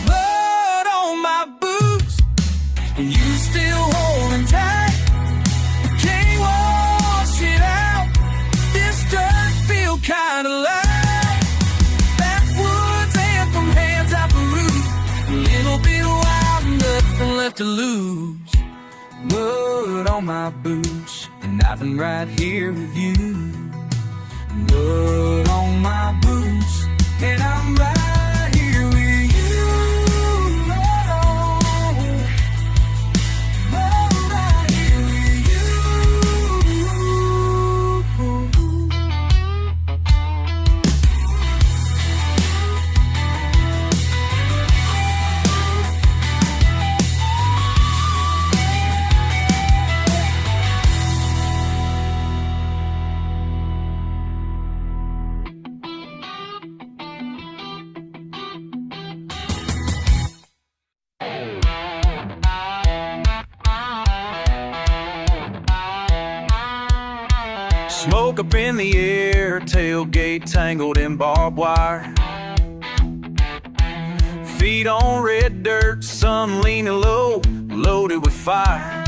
Blood on my boots, and you still holding tight. Can't wash it out, this dirt feel kinda light. Backwoods anthem, hands out the roof, a little bit wild, nothing left to lose. Mud on my boots, and I've been right here with you. Mud on my boots, and I'm right here with you. Oh, I'm right here with you. Smoke up in the air, tailgate tangled in barbed wire. Feet on red dirt, sun leaning low, loaded with fire.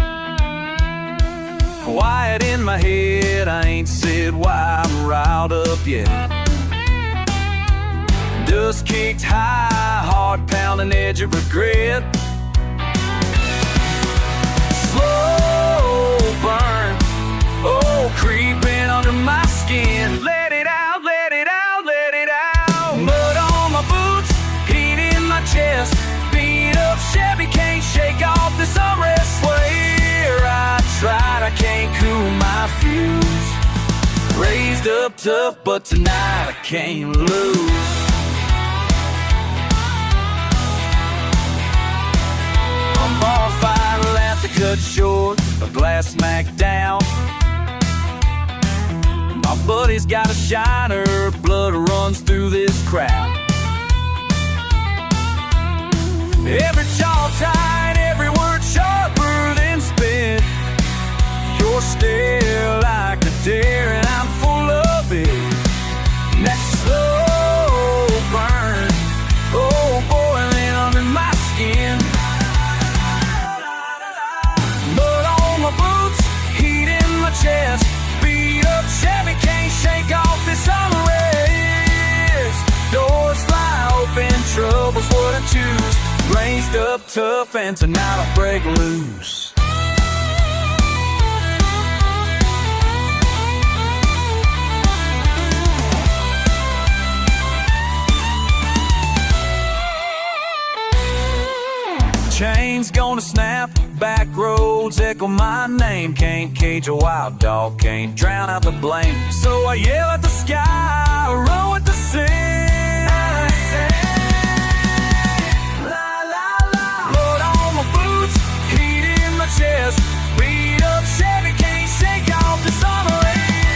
Quiet in my head, I ain't said why I'm riled up yet. Dust kicked high, heart pounding edge of regret. Slow burn, oh, creeping under my skin. Let it out, let it out, let it out. Mud on my boots, heat in my chest. Beat up Chevy, can't shake off this unrest. Swear I tried, I can't cool my fuse. Raised Raised up tough, but tonight I can't lose. A bonfire left to cut short, a glass smacked down. My buddy's got a shiner, blood runs through this crowd. Every jaw tight, every word sharper than spit. You're still like a deer and I'm full of it. And that slow burn, oh, boiling under my skin. Mud on my boots, heat in my chest. Beat up Chevy, can't shake off this unrest. Doors fly open, trouble's what I choose. Raised up tough and tonight I'll break loose. Chains gonna snap, back roads echo my name. Can't cage a wild dog, can't drown out the blame. So I yell at the sky, row at the sea. Chest, beat up Chevy, can't shake off the summer air.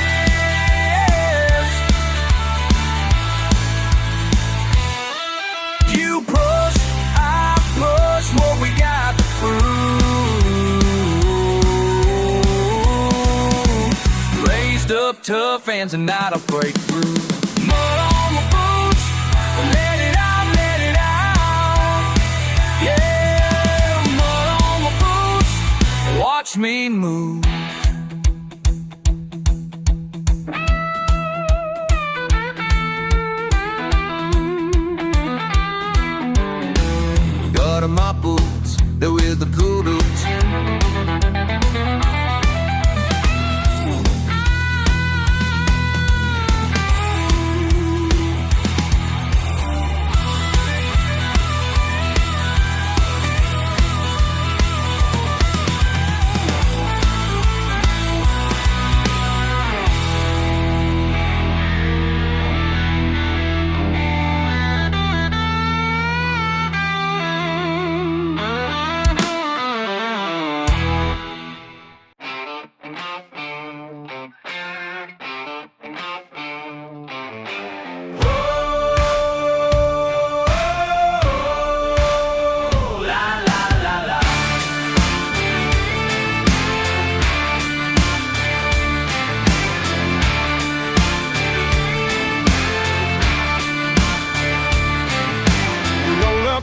You push, I push, what we got to prove. Raised up tough and tonight I'll break through. Mud on my boots, let it out, let it out. Yeah. Watch me move. Got on my boots, they're with the kudos.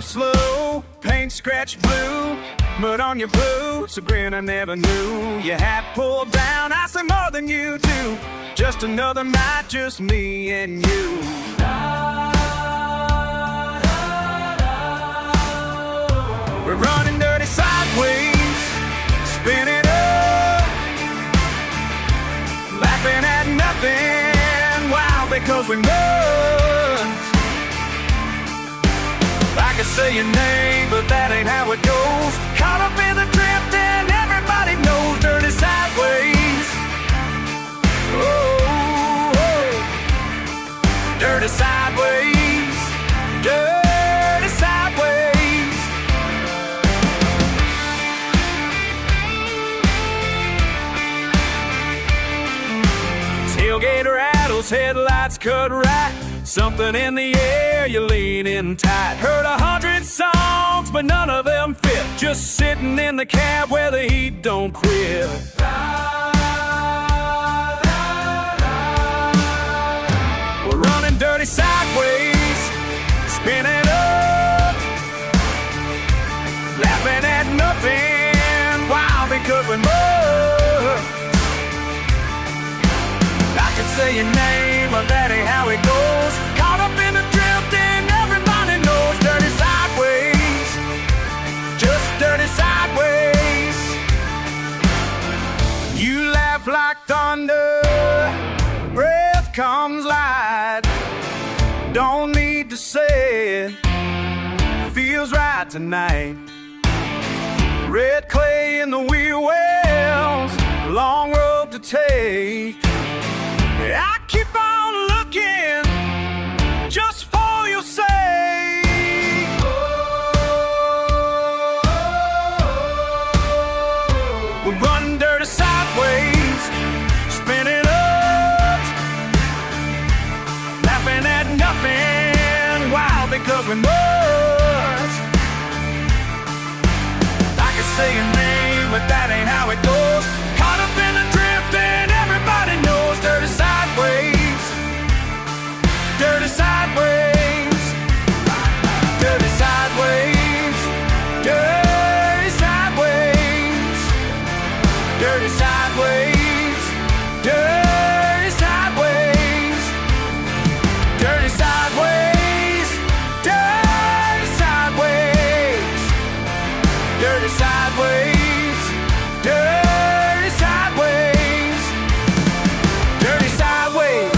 Slow, paint scratch blue, mud on your boots, a grin I never knew. Your hat pulled down, I say more than you do. Just another night, just me and you. We're running dirty sideways, spinning up, laughing at nothing, wow, because we must. I could say your name, but that ain't how it goes. Caught up in the drift and everybody knows dirty sideways. Oh, oh. Dirty sideways, dirty sideways. Tailgate rattles, headlights cut right. Something in the air, you're leaning tight. Heard 100 songs, but none of them fit. Just sitting in the cab where the heat don't quit. We're running dirty sideways, spinning up, laughing at nothing, wow, because we must. I could say your name, but that ain't how it goes. Caught up in the drift and everybody knows dirty sideways, just dirty sideways. You laugh like thunder, breath comes light. Don't need to say it, feels right tonight. Red clay in the wheel wells, long road to take. I keep on looking just for your sake. We run dirty sideways, spinning up, laughing at nothing, wild because we must. I could say your name, but that ain't how it goes. Caught up in the drift and everybody knows. Dirty sideways, dirty sideways, dirty sideways, dirty sideways, dirty sideways, dirty sideways, dirty sideways, dirty sideways, dirty sideways, dirty sideways, dirty sideways.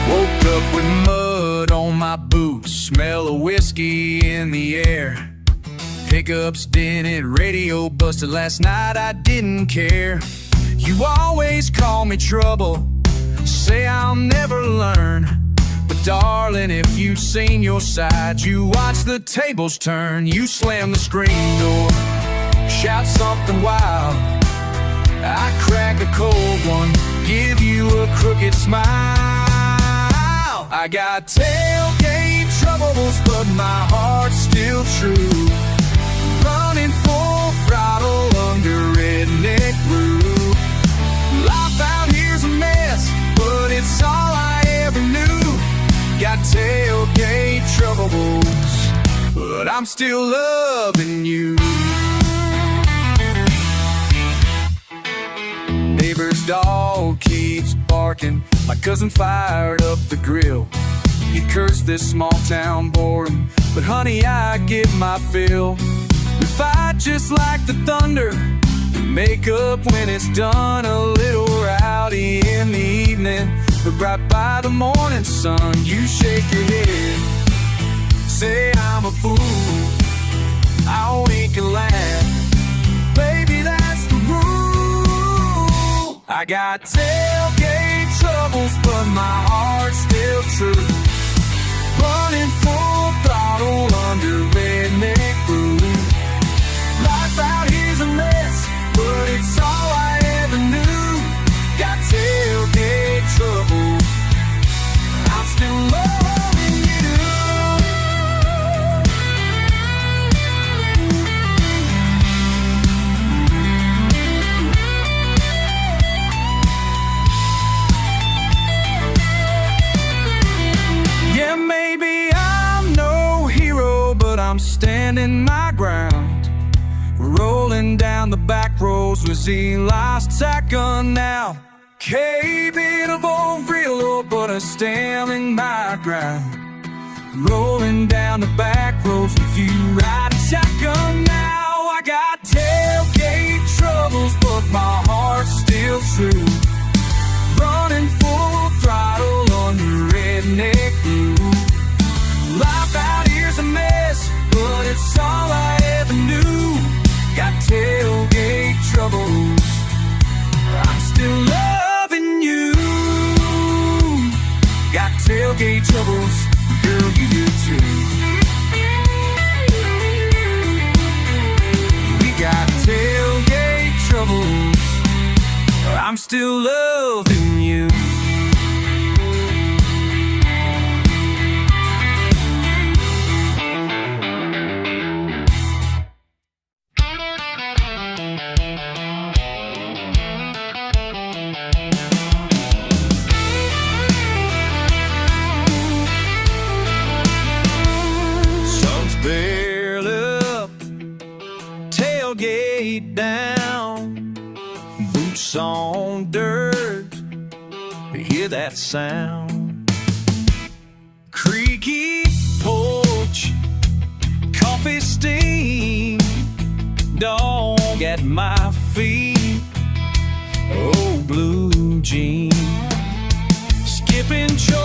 Woke up with mud on my boots, smell of whiskey in the air. Pickups dented, radio busted last night, I didn't care. You always call me trouble, say I'll never learn. But darling, if you'd seen your side, you watch the tables turn. You slam the screen door, shout something wild, I crack a cold one, give you a crooked smile. I got tailgate troubles, but my heart's still true. Running full throttle under redneck blue. Life out here's a mess, but it's all I ever knew. Got tailgate troubles, but I'm still loving you. Neighbor's dog keeps barking, my cousin fired up the grill. He cursed this small town boring, but honey, I get my fill. We fight just like the thunder, make up when it's done. A little rowdy in the evening, but right by the morning sun, you shake your head, say I'm a fool. I'll wink and laugh, baby, that's the rule. I got tailgate troubles, but my heart's still true. Running full throttle under redneck blue. Life out here's a mess, but it's all I ever knew. Got tailgate trouble, I'm still loving you. Yeah, maybe I'm no hero, but I'm standing my ground. Rolling down the back roads with Eli's shotgun now. Capable of real, but I'm standing my ground. Rolling down the back roads with you, riding shotgun now. I got tailgate troubles, but my heart's still true. Running full throttle under redneck blue. Life out here's a mess, but it's all I ever knew. Got tailgate troubles, I'm still loving you. Got tailgate troubles, girl, you do too. We got tailgate troubles, I'm still loving you. boots on dirt, hear that sound. Creaky porch, coffee steam, dog at my feet, old blue jeans. Skipping chores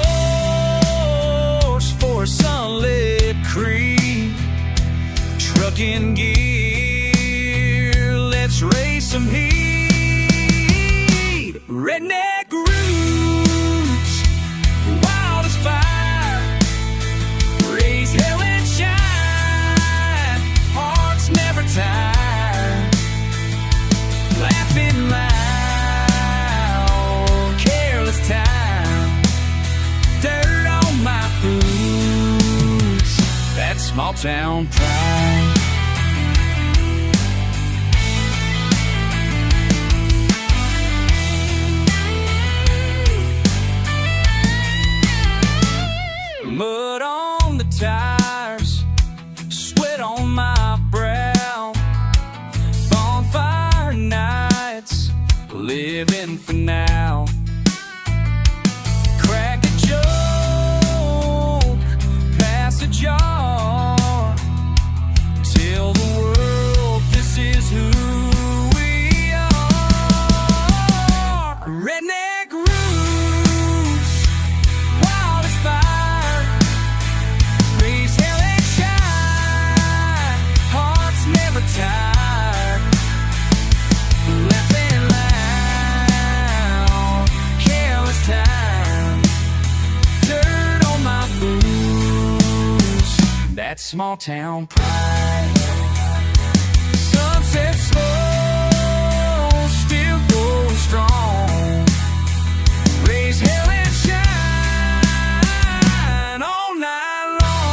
for a sunlit creek, trucking gear, let's raise some heat. Redneck roots, wild as fire, raise hell and shine, hearts never tired, laughing loud, careless time, dirt on my boots, that small town pride. Mud on the tires, sweat on my brow, bonfire nights, living for now. Crack a joke, pass a jar, tell the world this is who we are. Redneck roots, wild as fire, raise hell and shine, hearts never tired, laughing loud, careless time, dirt on my boots, that small town pride. Sunset slow, still going strong, raise hell and shine all night long.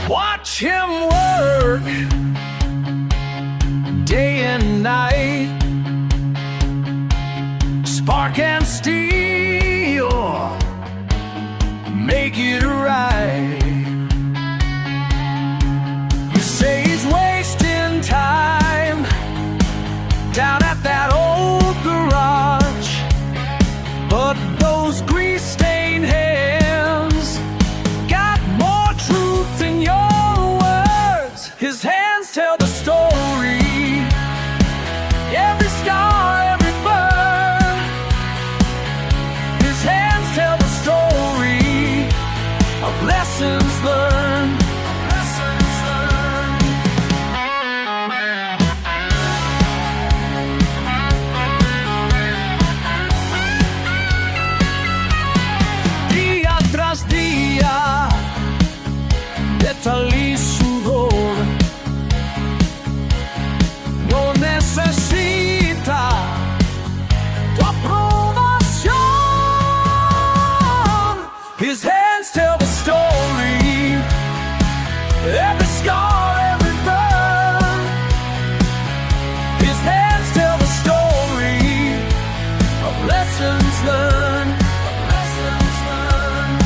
Watch him work day and night, spark and steel, make it right. You say he's wasting time down at that old garage, but those grease-stained hands got more truth in your words. His hands tell the story, every scar, every burn. His hands tell the story of lessons learned. Lessons learned. Día tras día, detalí sudor, no necesita tu aprobación. His hands tell the story, every scar, every burn. His hands tell the story of lessons learned. Of lessons learned.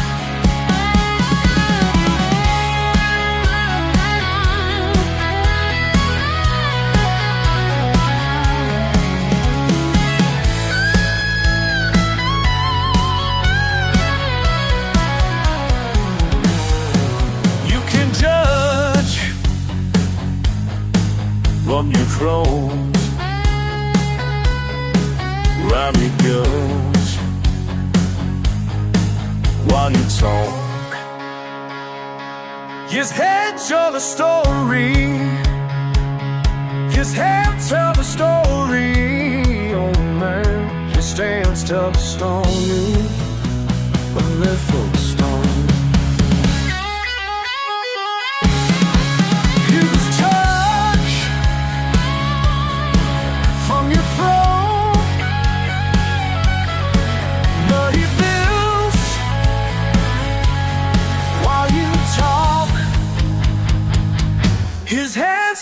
You can judge from your clothes, round it goes while you talk. His head tell the story, his hands tell the story, oh man. His hands tell the story, but they're full of stone. Use touch from your throne, but he builds while you talk. His hands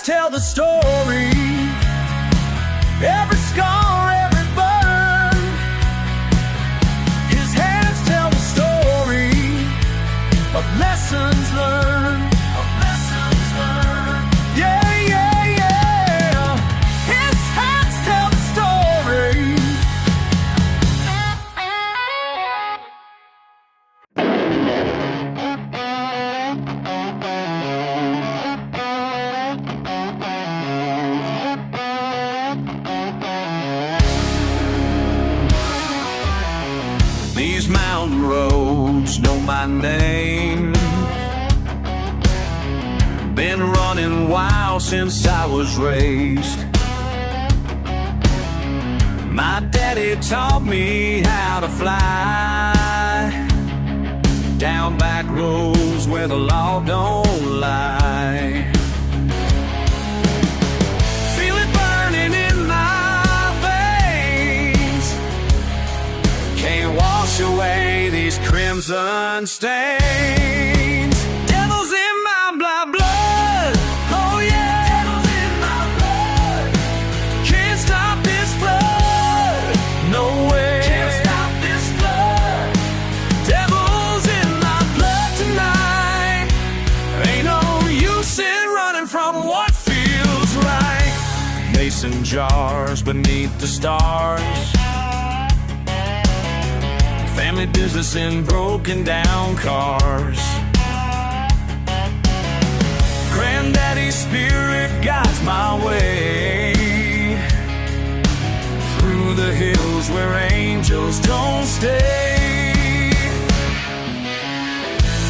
roots know my name. Been running wild since I was raised. My daddy taught me how to fly down back roads where the law don't lie. Feel it burning in my veins. Can't wash away these crimson stains. Devil's in my blood. Oh yeah. Devil's in my blood. Can't stop this flood. No way. Can't stop this flood. Devil's in my blood tonight. Ain't no use in running from what feels right. Mason jars beneath the stars. Family business in broken down cars. Granddaddy's spirit guides my way through the hills where angels don't stay.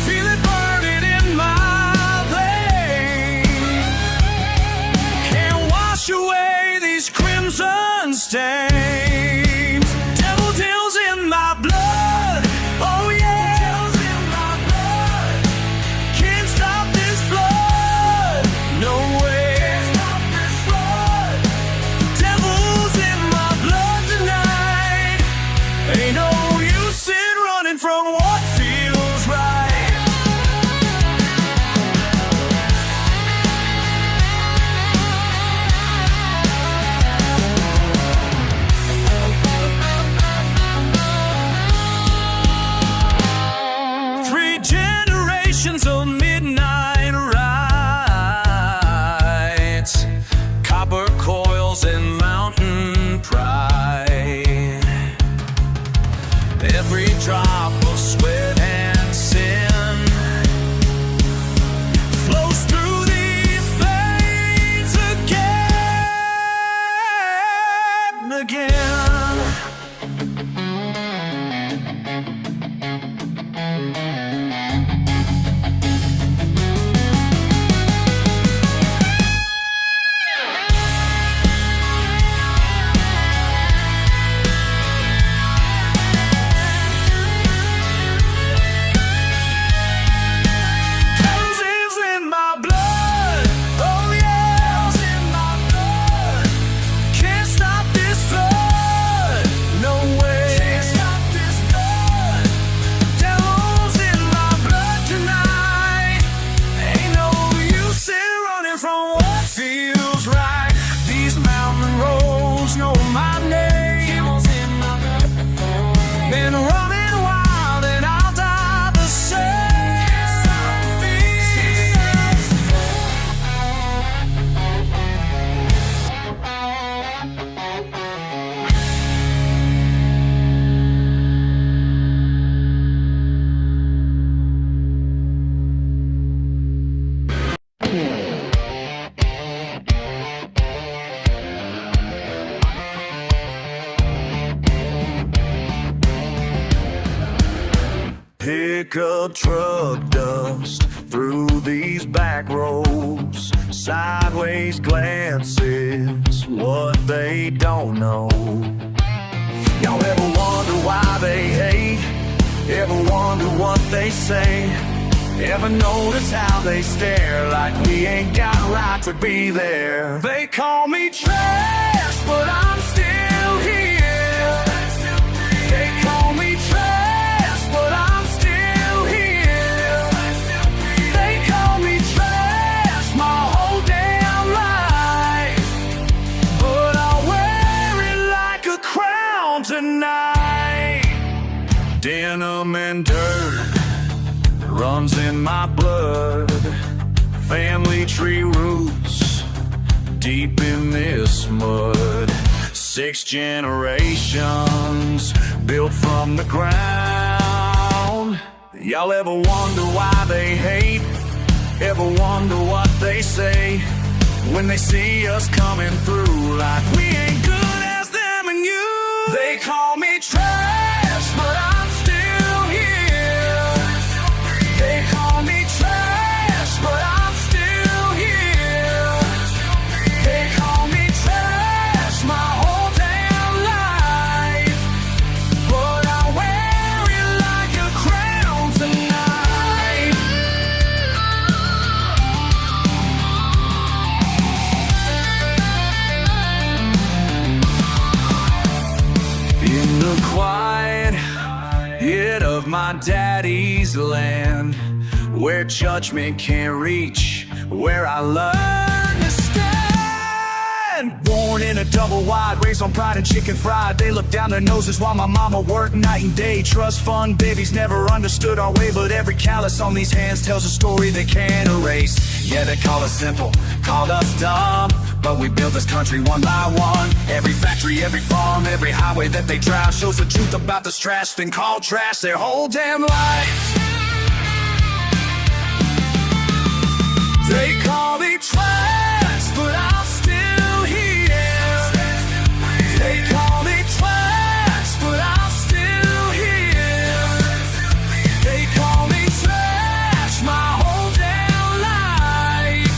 Feel it burning in my veins. Can't wash away these crimson stains. Devil's hills in my blood. Oh yeah. Devil's in my blood. Can't stop this flood. No way. Can't stop this flood. Devil's in my blood tonight. Ain't no use in running from what feels right. Three generations of midnight rides, copper coils and mountain pride. Every drop of sweat and sin flows through these veins again and again. Devil's in my blood. Oh yeah. Devil's in my blood. Can't stop this flood. No way. Can't stop this flood. Devil's in my blood tonight. Ain't no use in running from what feels right. These mountain roads know my name. Devil's in my blood. Been running wild and I'll die the same. Can't stop the feels. Pick up truck dust through these back roads. Sideways glances, what they don't know. Y'all ever wonder why they hate? Ever wonder what they say? Ever notice how they stare like we ain't got right to be there? They call me trash, but I'm still here. They call me trash, but I'm still here. They call me trash my whole damn life, but I'll wear it like a crown tonight. Denim and dirt runs in my blood. Family tree roots deep in this mud. 6 generations built from the ground. Y'all ever wonder why they hate? Ever wonder what they say when they see us coming through like we ain't good as them and you? They call me trash, but I'm still here. the quiet of my daddy's land, where judgment can't reach, where I learn to stand. Born in a double wide, raised on pride and chicken fried. They look down their noses while my mama worked night and day. Trust fund babies never understood our way, but every callus on these hands tells a story they can't erase. Yeah, they call us simple, called us dumb, but we built this country one by one. Every factory, every farm, every highway that they drive shows the truth about this trash thing called trash their whole damn lives. They call me trash, but I'm still here. They call me trash, but I'm still here. They call me trash my whole damn life,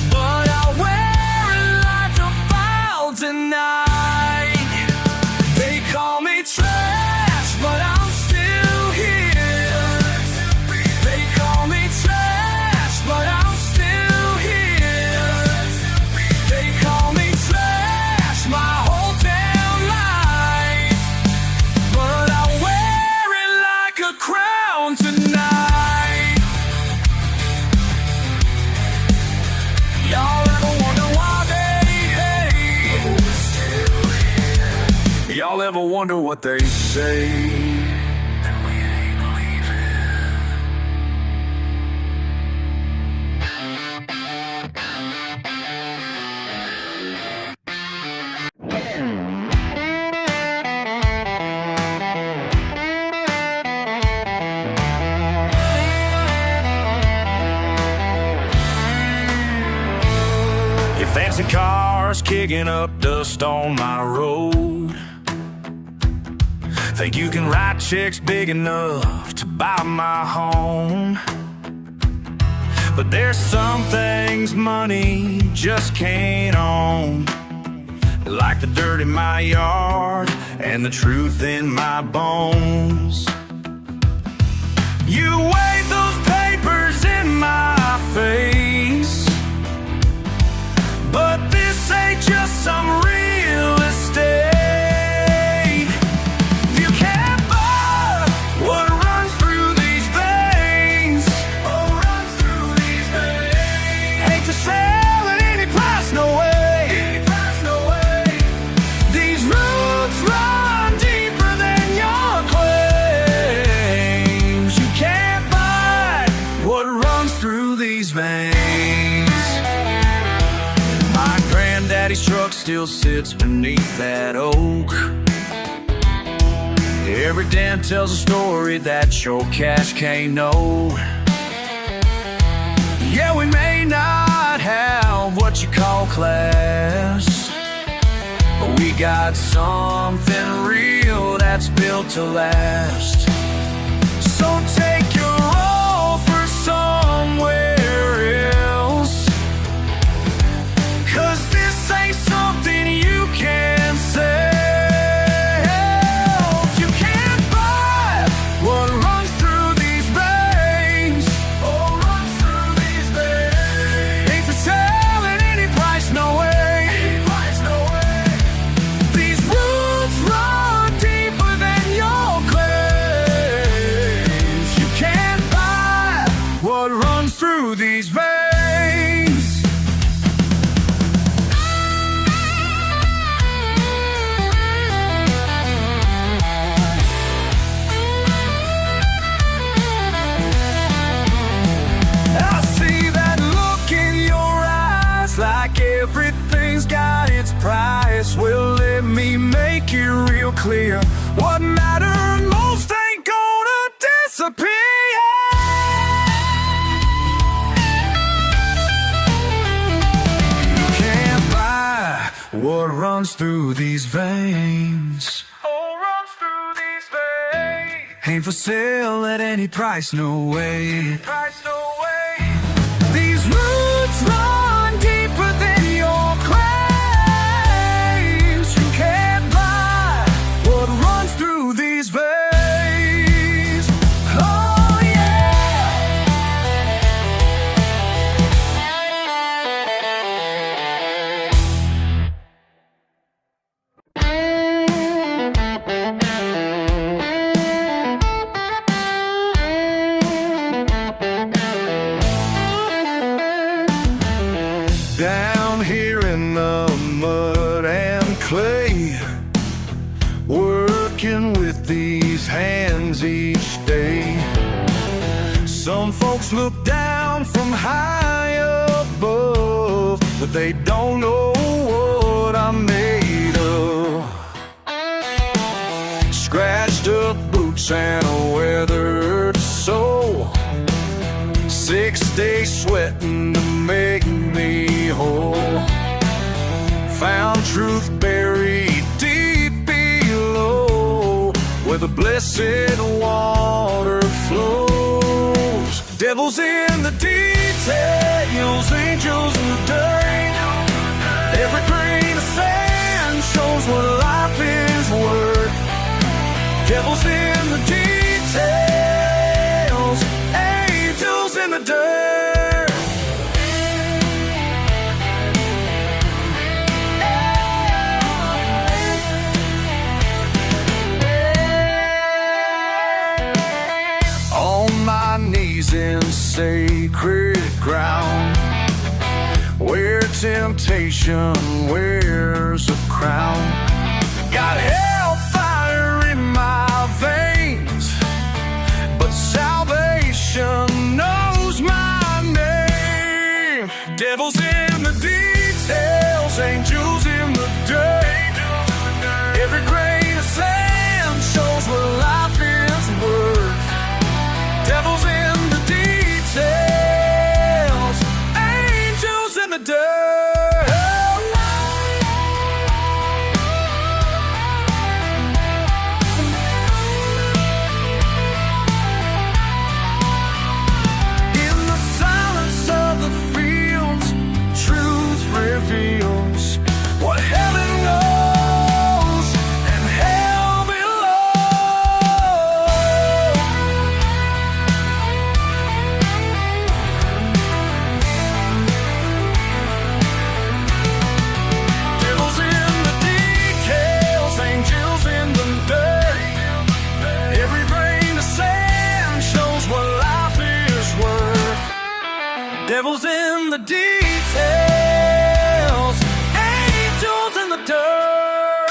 but I wear it like a file tonight. They call me trash, but I'm still here. They call me trash, but I'm still here. They call me trash my whole damn life, but I wear it like a crown tonight. Y'all ever wonder why they hate? Y'all ever wonder what they say? That we ain't Your fancy cars kicking up dust on my road. Think you can write checks big enough to buy my home, but there's some things money just can't own, like the dirt in my yard and the truth in my bones. You wave those papers in my face, but this ain't just some real estate. You can't buy what runs through these veins. Oh, runs through these veins. Ain't for sale at any price, no way. Any price, no way. These roots run deeper than your claims. You can't buy what runs through these veins. Daddy's truck still sits beneath that oak. Every dent tells a story that your cash can't know. Yeah, we may not have what you call class, but we got something real that's built to last. So take your offer somewhere else, 'cause this ain't something you can sell. You can't buy what runs through these veins. Oh, runs through these veins. Ain't for sale at any price, no way. Any price, no way. These roots run deeper than your claims. You can't buy what runs through these veins. Everything's got its price. Well, let me make it real clear. What matters most ain't gonna disappear. You can't buy what runs through these veins. Oh, runs through these veins. Ain't for sale at any price, no way. Any price, no way. These roots run deeper than your claims. You can't buy what runs through these veins. Oh yeah. working with these hands each day. Some folks look down from high above, but they don't know what I'm made of. Scratched up boots and a weathered soul, 6 days sweating to make me whole. Found truth buried deep below, where the blessed water flows. Devils in the details, angels in the dirt. Every grain of sand shows what life is worth. Devils in the details, angels in the dirt. On my knees in sacred ground, where temptation wears a crown. Got hellfire in my veins, but salvation knows my name. Devils in the details, angels in the dirt. Every grain of sand shows what life is worth. Devils in the details, angels in the dirt. In the silence of the fields, truth reveals what heaven knows and hell below. Devils in the details, angels in the dirt. Every grain of sand shows what life is worth. Devils in the details, angels in the dirt.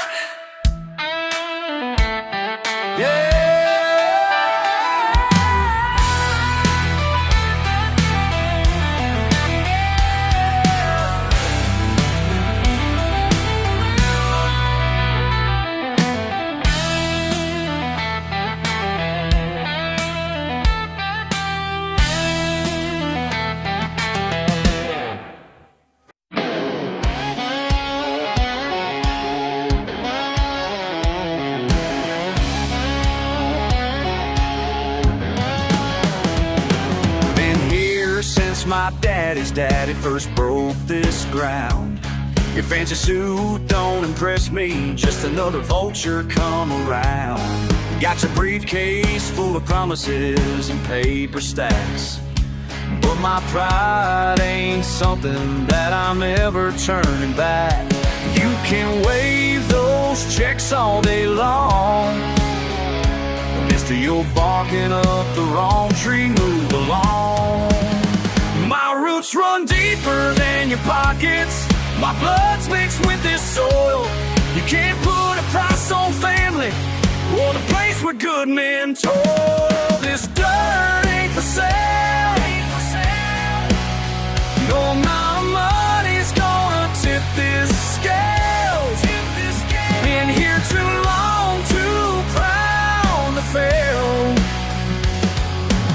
Yeah. Been here since my daddy's daddy first broke this ground. Your fancy suit don't impress me, just another vulture come around. Got your briefcase full of promises and paper stacks, but my pride ain't something that I'm ever turning back. You can wave those checks all day long, mister, you're barking up the wrong tree, move along. My roots run deeper than your pockets, my blood's mixed with this soil. You can't put a price on family or the place where good men toil. This dirt ain't for sale, no amount of money's gonna tip this scale. Been here too long, too proud to fail.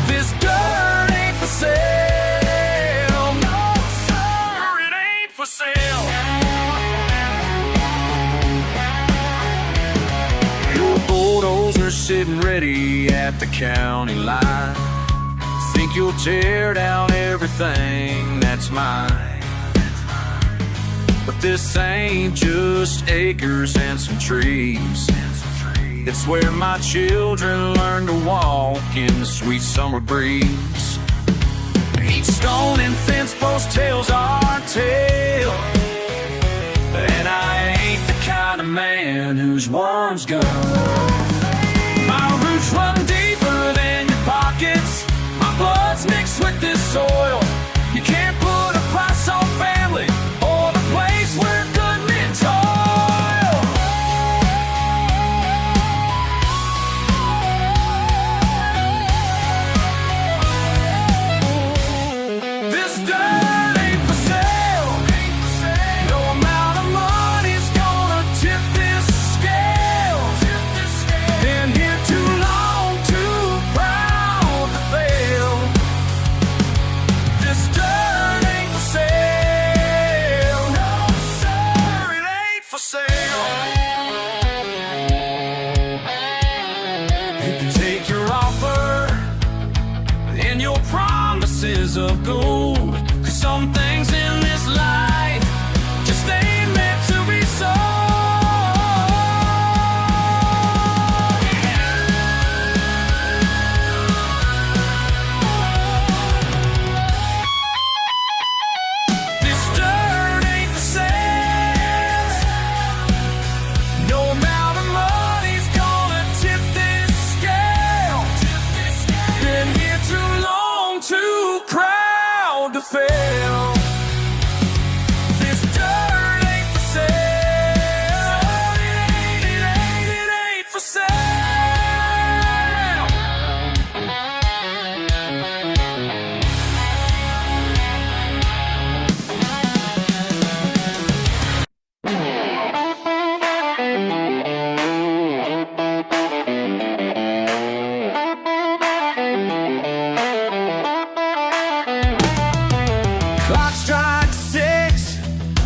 This dirt ain't for sale, no sir, it ain't for sale. Your bulldozer's sitting ready at the county line. Think you'll tear down everything that's mine, but this ain't just acres and some trees. It's where my children learn to walk in the sweet summer breeze. Each stone and fence post tells our tale, and I ain't the kind of man whose one's gone. My roots run deeper than your pockets, my blood's mixed with this soil. You can't put a price on family or the place where good men toil. eyes of gold. 'Cause some things in this life just ain't meant to be so. This dirt ain't for sale. No amount of money's gonna tip this scale. Been here too long, too proud to fail. This dirt ain't for sale. It ain't for sale. Clock strikes 6,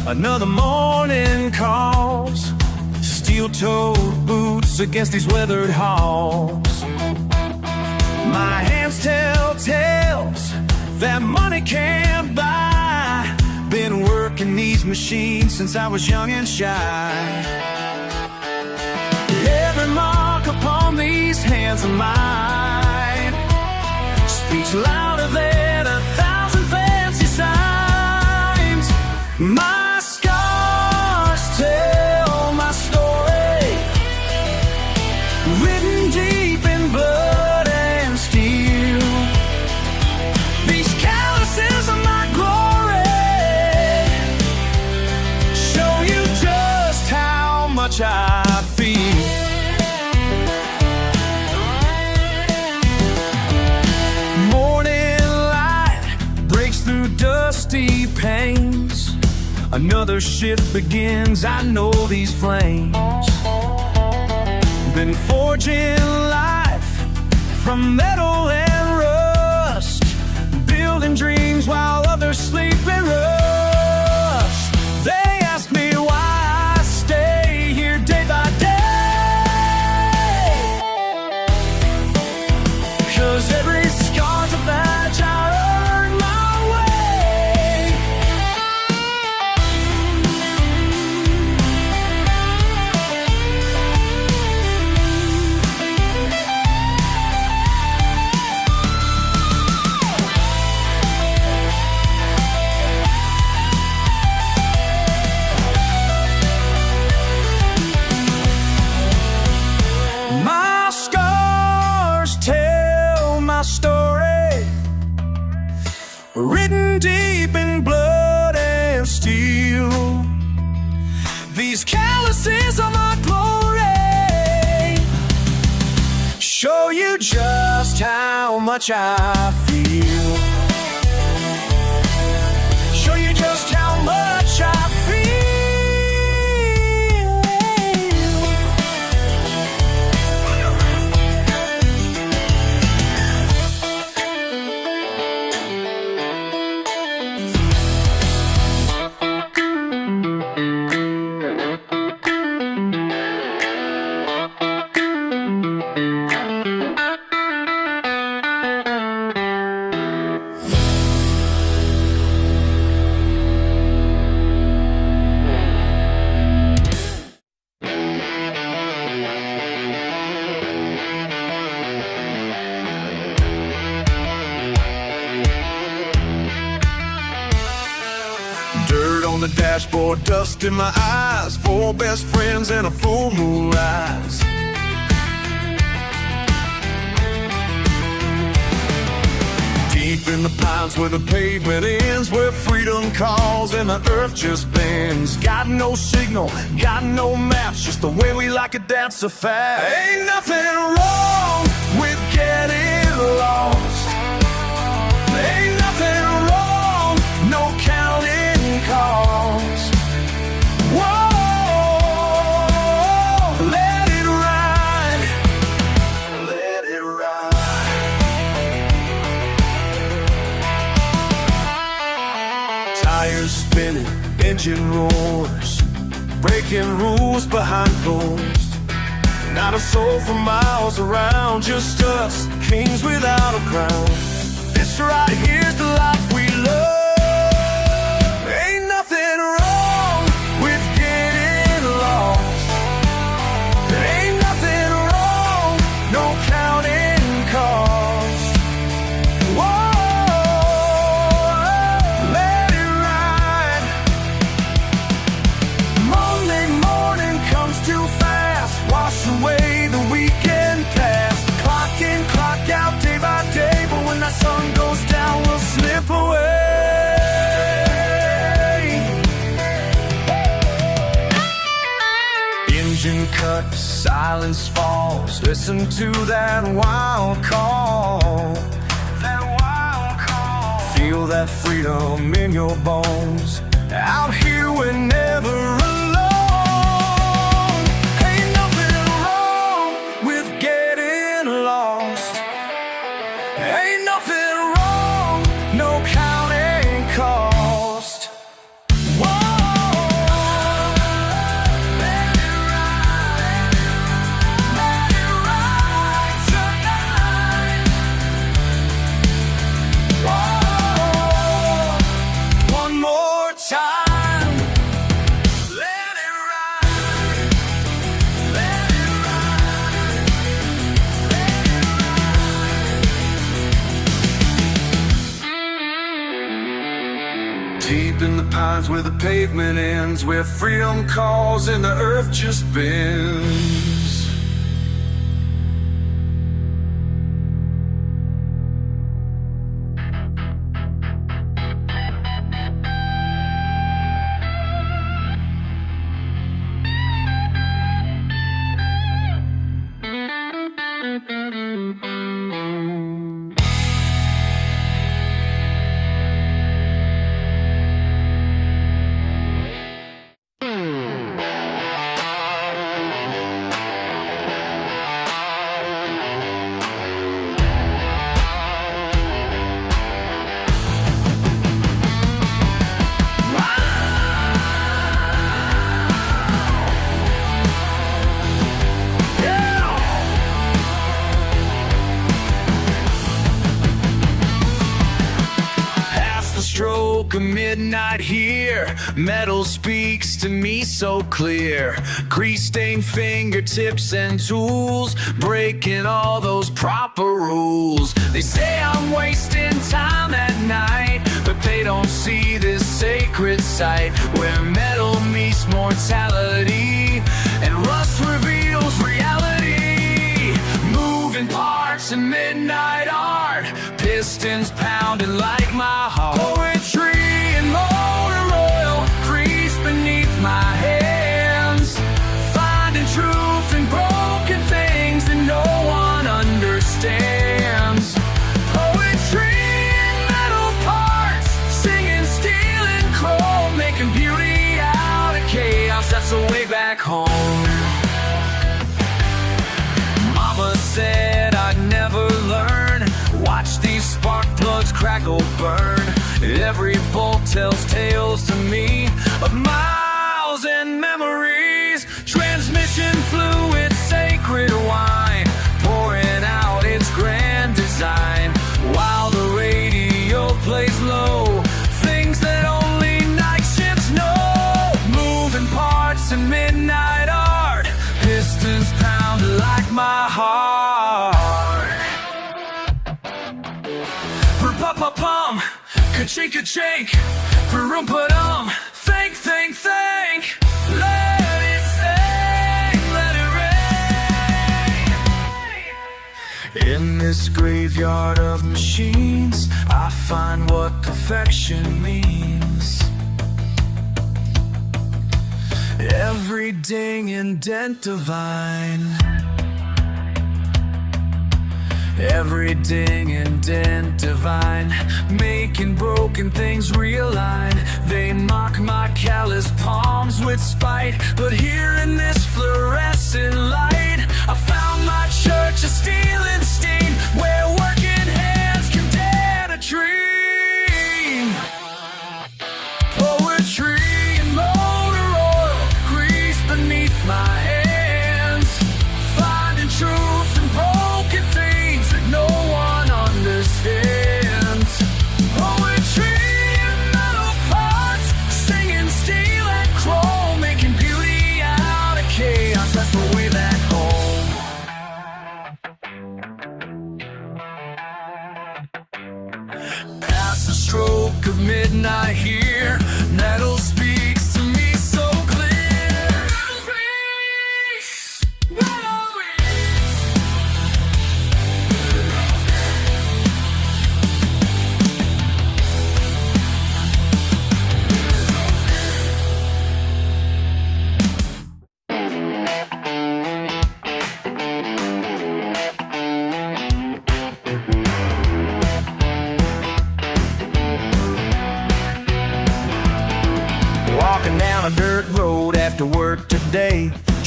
another morning calls. Steel-toed boots against these weathered halls. My hands tell tales that money can't buy. Been working these machines since I was young and shy. Every mark upon these hands of mine speaks louder than 1,000 fancy signs. My scars tell my story, written deep in blood and steel. These calluses are my glory, show you just how much I feel. Morning light breaks through dusty panes. Another shift begins, I know these flames. Been forging life from metal and rust, building dreams while others sleep in rust. They ask me why I stay here day by day. 'Cause every scar's a badge I earned my way. My scars tell my story, written deep in blood and steel. These calluses are my glory, show you just how much I feel. Show you just how much I feel. Dirt on the dashboard, dust in my eyes, 4 best friends and a full moon rise. Deep in the pines where the pavement ends, where freedom calls and the earth just bends. Got no signal, got no maps, just the way we like to dance so fast. Ain't nothing wrong with getting lost. Ain't nothing wrong, no counting calls. Whoa, let it ride, let it ride. Tires spinning, engine roars, breaking rules behind closed. Not a soul for miles around, just us, kings without a crown. This this right here's the life we love. Ain't nothing wrong with getting lost. Ain't nothing wrong, no counting cost. Whoa, let it ride. Monday morning comes too fast, wash away the weekend past. Clock in, clock out, day by day, but when that sun goes down, we'll slip away. Engine cut, silence falls. Listen to that wild call. That wild call. Feel that freedom in your bones. Out here we're never alone. Ain't nothing wrong with getting lost. Ain't nothing wrong, no counting cost. Deep in the pines where the pavement ends, where freedom calls and the earth just bends. Stroke of midnight here, metal speaks to me so clear. Grease-stained fingertips and tools, breaking all those proper rules. They say I'm wasting time at night, but they don't see this sacred site where metal meets mortality and rust reveals reality. Moving parts and midnight art, pistons pounding like my heart. Poetry and motor oil, grease beneath my hands, finding truth in broken things that no one understands. Poetry in metal parts, singing steel and chrome, making beauty out of chaos. That's the way back home. Mama said I'd never learn. Watch these spark plugs crackle, burn. Every bolt tells tales to me of miles and memories. Transmission fluid, sacred wine, pouring out its grand design, while the radio plays low, things that only night shifts know. Moving parts and midnight art, pistons pound like my heart. Pa-pa-pum, ka-chink, pa-rum-pa-dum. Think, let it sing, let it rain. In this graveyard of machines, I find what perfection means. Every ding and dent divine, every ding and dent divine, making broken things realign. They mock my callous palms with spite, but here in this fluorescent light, I found my church of steel and steam, where working hands can dare to dream. Poetry and motor oil, grease beneath my hands, finding truth in broken things that no one understands.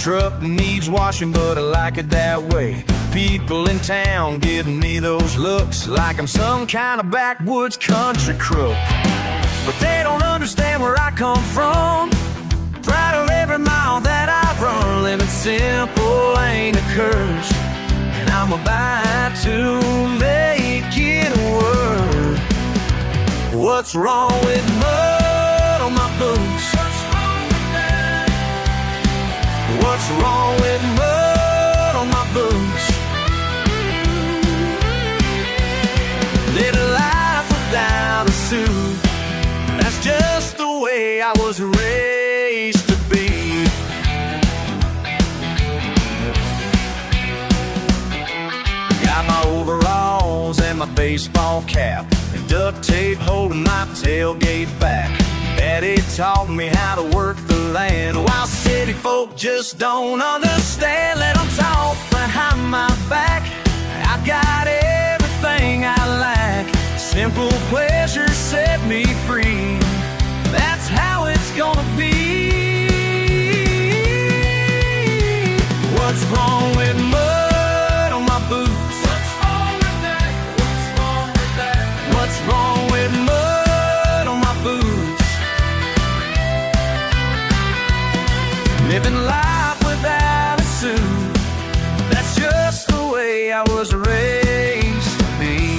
truck needs washing, but I like it that way. People in town giving me those looks like I'm some kind of backwoods country crook. But they don't understand where I come from. Proud of every mile that I've run. Living simple ain't a curse, and I'm about to make it work. What's wrong with mud on my boots? What's wrong with mud on my boots? Living life without a suit, that's just the way I was raised to be. Got my overalls and my baseball cap, and duct tape holding my tailgate back. Daddy taught me how to work the land, while city folk just don't understand. Let them talk behind my back. I got everything I lack. Simple pleasures set me free. That's how it's gonna be. What's wrong with mud on my boots? What's wrong with that? What's wrong with that? What's wrong with mud on my boots? Living life without a suit, that's just the way I was raised to be.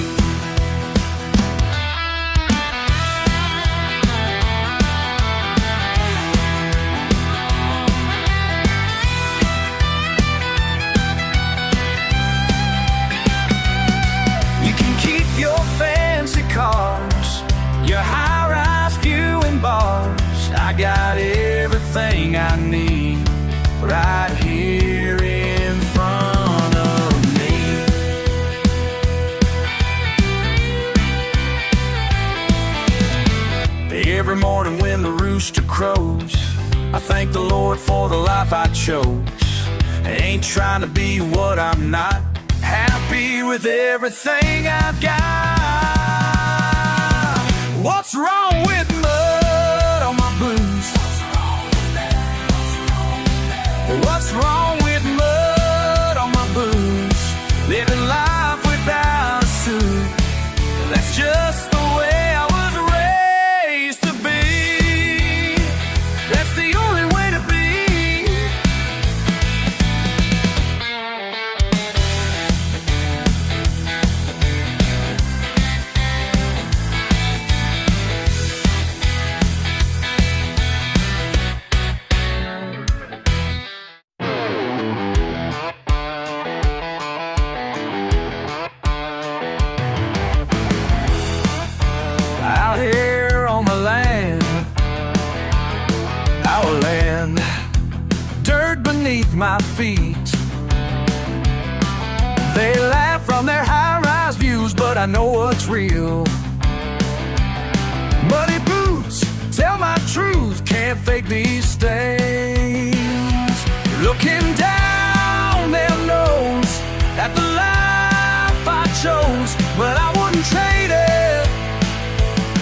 You can keep your fancy cars, your high-rise viewing bars. I got everything I need right here in front of me. Every morning when the rooster crows, I thank the Lord for the life I chose. I ain't trying to be what I'm not, happy with everything I've got. What's wrong with mud on my boots? What's wrong with mud on my boots? Living life without a suit, that's just the way I was raised to be. That's the only way to be. Out here on the land, our land, dirt beneath my feet. They laugh from their high-rise views, but I know what's real. Muddy boots tell my truth, can't fake these stains. Looking down their nose at the life I chose, but I wouldn't trade it.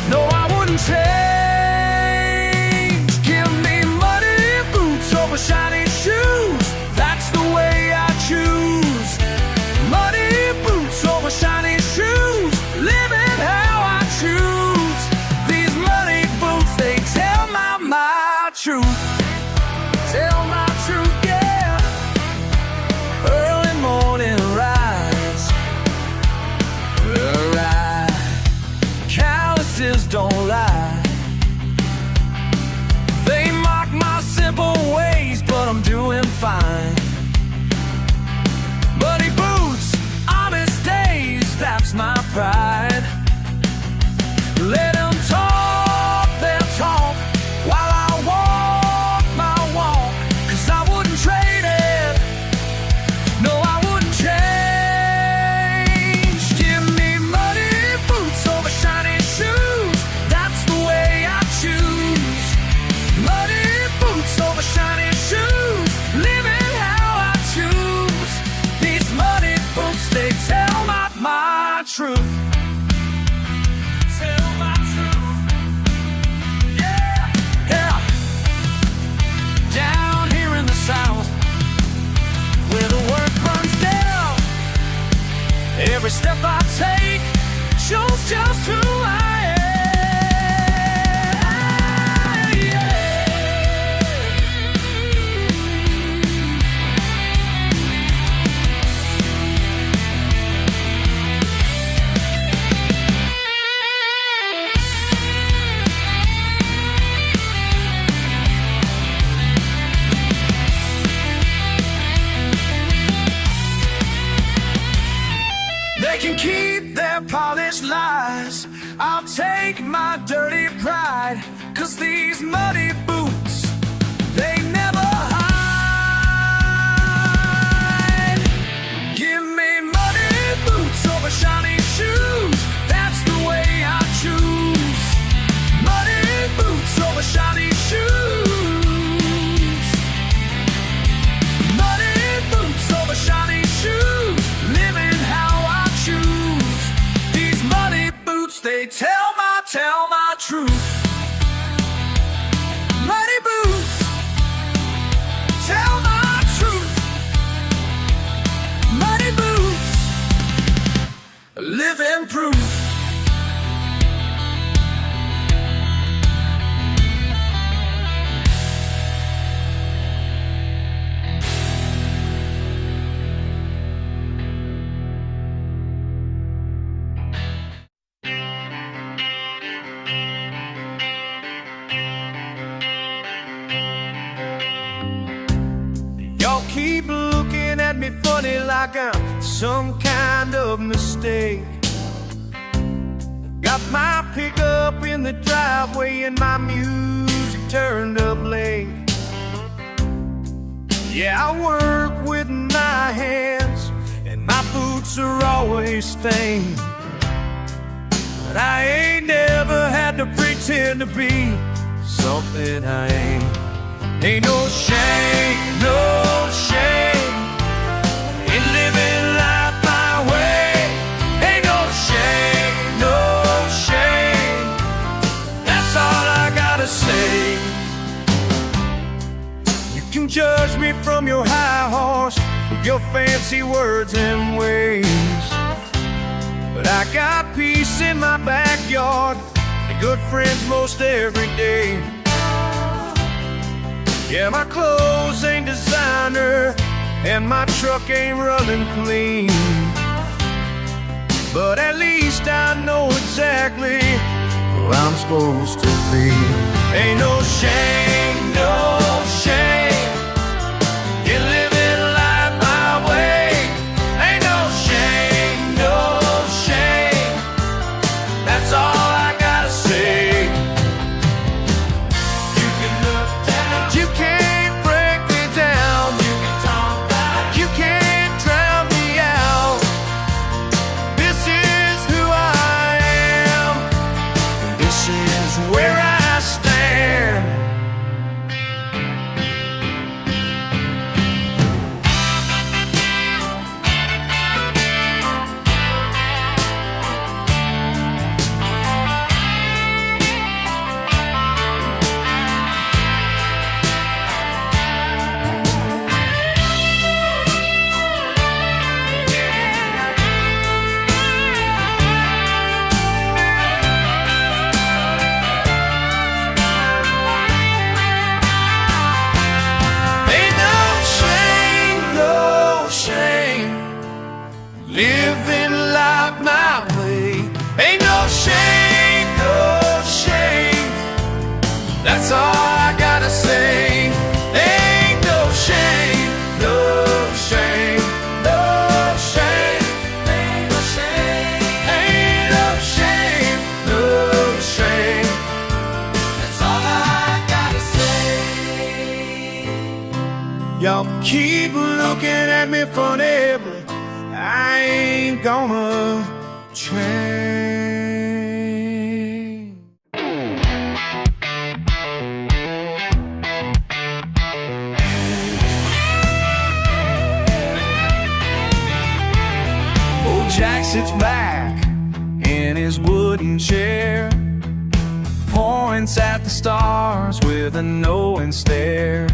No, I wouldn't change. Give me muddy boots over shiny shoes, that's the way I choose. Muddy boots over shiny shoes, living how I choose. These muddy boots, they tell my truth. Tell my truth, yeah. step I take shows just who I am. They can keep their polished lies, I'll take my dirty pride, 'cause these muddy boots, they never hide. Give me muddy boots over shiny shoes, that's the way I choose. Muddy boots over shiny shoes. Muddy boots over shiny shoes, living how I choose. These muddy boots, they tell my truth. Muddy boots, tell my truth. Muddy boots, living proof. Y'all keep looking at me funny like I'm some kind of mistake. Got my pickup in the driveway and my music turned up late. Yeah, I work with my hands and my boots are always stained. But I ain't never had to pretend to be something I ain't. Ain't no shame, no shame in living life my way. Ain't no shame, no shame. That's all I gotta say. You can judge me from your high horse with your fancy words and ways, but I got peace in my backyard and good friends most every day. Yeah, my clothes ain't designer and my truck ain't running clean, but at least I know exactly who I'm supposed to be. Ain't no shame, no shame in living life my way. Ain't no shame, no shame. That's all I gotta say. You can look down, you can't break me down. You can talk back, you can't drown me out. This is who I am. This is where I stand. Ain't no shame, no shame living life my way. Ain't no shame, no shame. That's all I gotta say. Ain't no shame, no shame, no shame. Ain't no shame, ain't no shame, no shame. That's all I gotta say. Y'all keep looking at me funny, but I ain't gonna change. Old Jack sits back in his wooden chair, points at the stars with a knowing stare.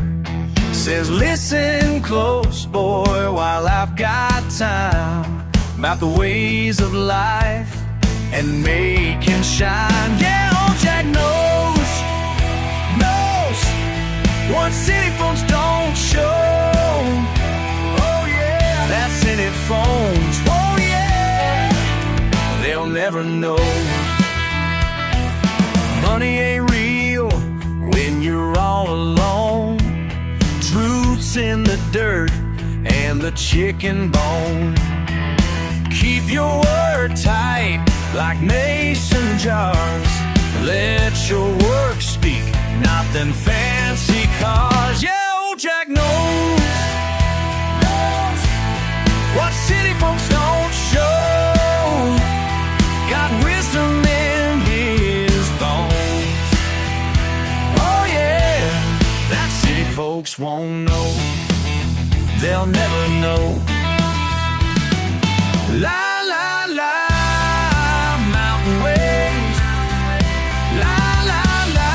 Says, listen close, boy, while I've got time. about the ways of life and make him shine. Yeah, old Jack knows what city folks don't show. Oh yeah, that's city phones. Oh yeah, they'll never know. Money ain't real when you're all alone. Truth's in the dirt and the chicken bone. Keep your word tight like mason jars. Let your work speak, not them fancy cars. Yeah, old Jack knows what city folks don't show. Got wisdom in his bones. Oh yeah, that city folks won't know. They'll never know. La la la, mountain ways. La la la,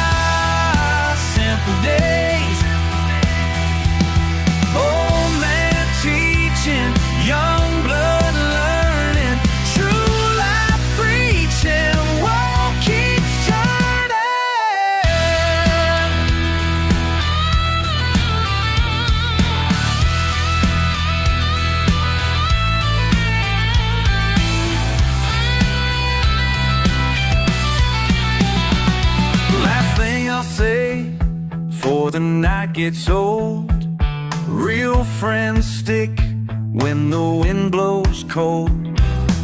simple days. Old man teaching, young blood learning, true life preaching, world keeps turning. Last thing I'll say before the night gets old: real friends stick when the wind blows cold.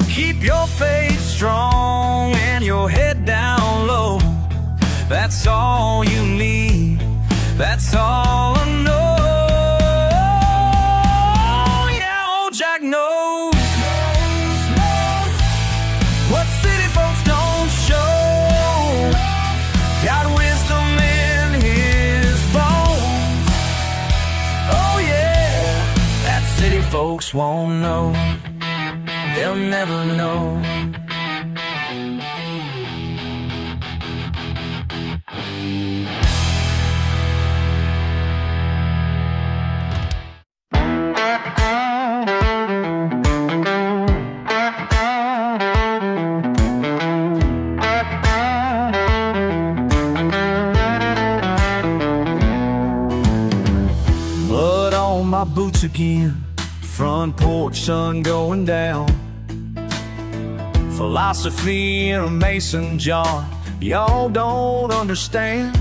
Keep your faith strong and your head down low. That's all you need, that's all I know. Yeah, old Jack knows what city folks don't show. Got wisdom in his bones. Oh yeah, that city folks won't know. They'll never know. Mud on my boots again, front porch sun going down. Philosophy in a mason jar, y'all don't understand.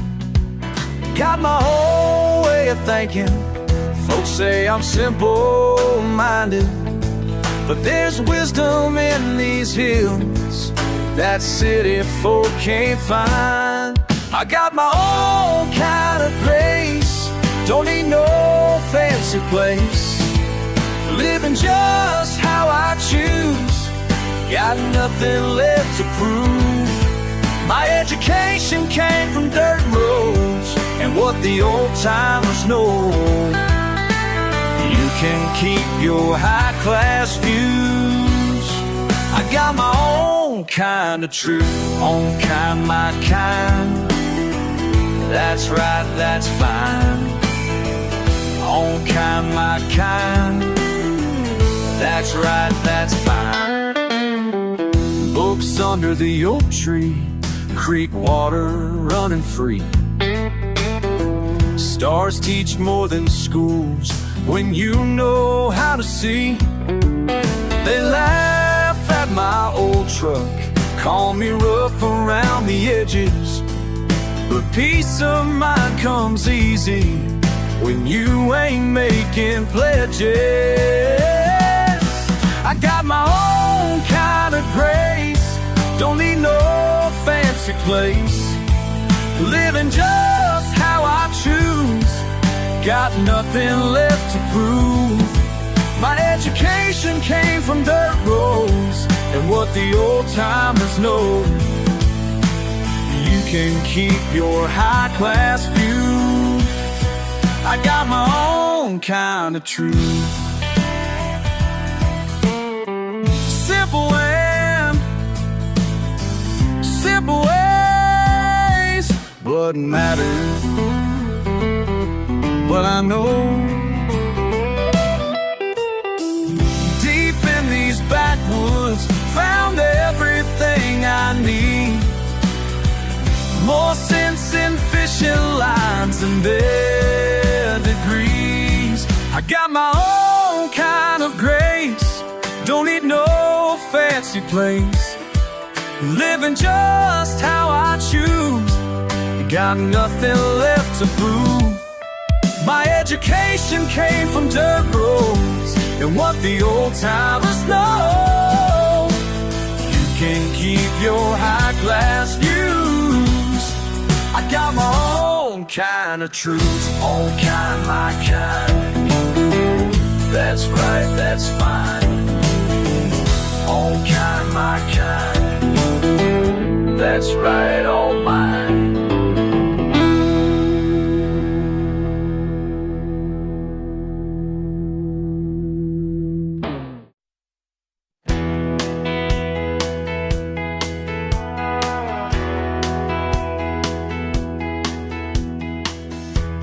Got my whole way of thinking. Folks say I'm simple-minded, but there's wisdom in these hills that city folk can't find. I got my own kind of place, don't need no fancy place. Living just how I choose, got nothing left to prove. My education came from dirt roads and what the old timers know. You can keep your high class views. I got my own kind of truth, own kind, my kind. That's right, that's fine. Own kind, my kind. That's right, that's fine. Books under the oak tree, creek water running free. Stars teach more than schools when you know how to see. They laugh at my old truck, call me rough around the edges, but peace of mind comes easy when you ain't making pledges. I got my own kind of grace, don't need no fancy place. Living just how I choose, got nothing left to prove. My education came from dirt roads and what the old timers know. You can keep your high class view. I got my own kind of truth. Simple ways, but matters. But I know deep in these backwoods More sense in fishing lines than their degrees. I got my own kind of grace, don't need no fancy place. Living just how I choose, got nothing left to prove. My education came from dirt roads and what the old timers know. You can keep your high class views, I got my own kind of truth. Own kind, my kind. That's right, that's fine. Own kind, my kind. That's right, all mine.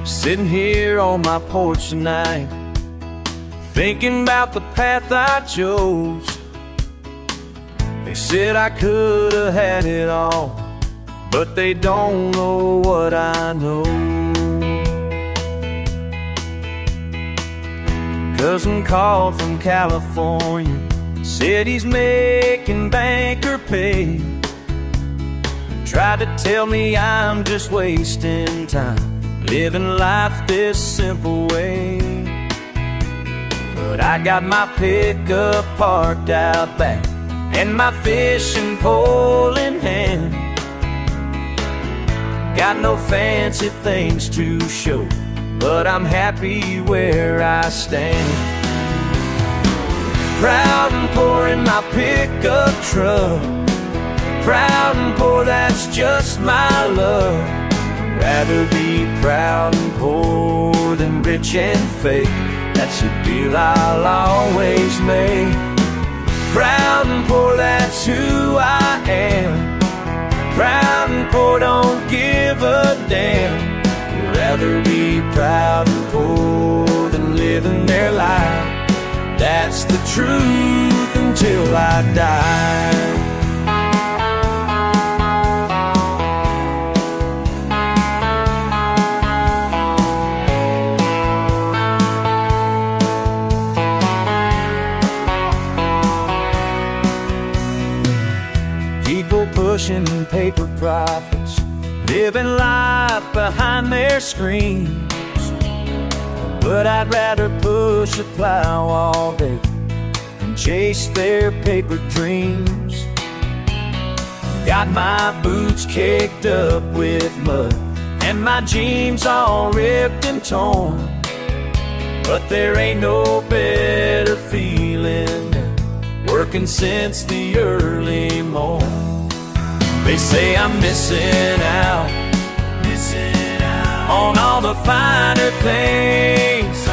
Sitting here on my porch tonight, thinking about the path I chose. They said I could have had it all, but they don't know what I know. Cousin called from California, said he's making banker pay. Tried to tell me I'm just wasting time, living life this simple way. But I got my pickup parked out back and my fishing pole in hand. Got no fancy things to show, but I'm happy where I stand. Proud and poor in my pickup truck, proud and poor, that's just my luck. Rather be proud and poor than rich and fake, that's a deal I'll always make. Proud and poor, that's who I am. Proud and poor, don't give a damn. Rather be proud and poor than living their life, that's the truth until I die. Pushing paper profits, living life behind their screens. But I'd rather push a plow all day and chase their paper dreams. Got my boots caked up with mud and my jeans all ripped and torn, but there ain't no better feeling than working since the early morn. They say I'm missing out on all the finer things,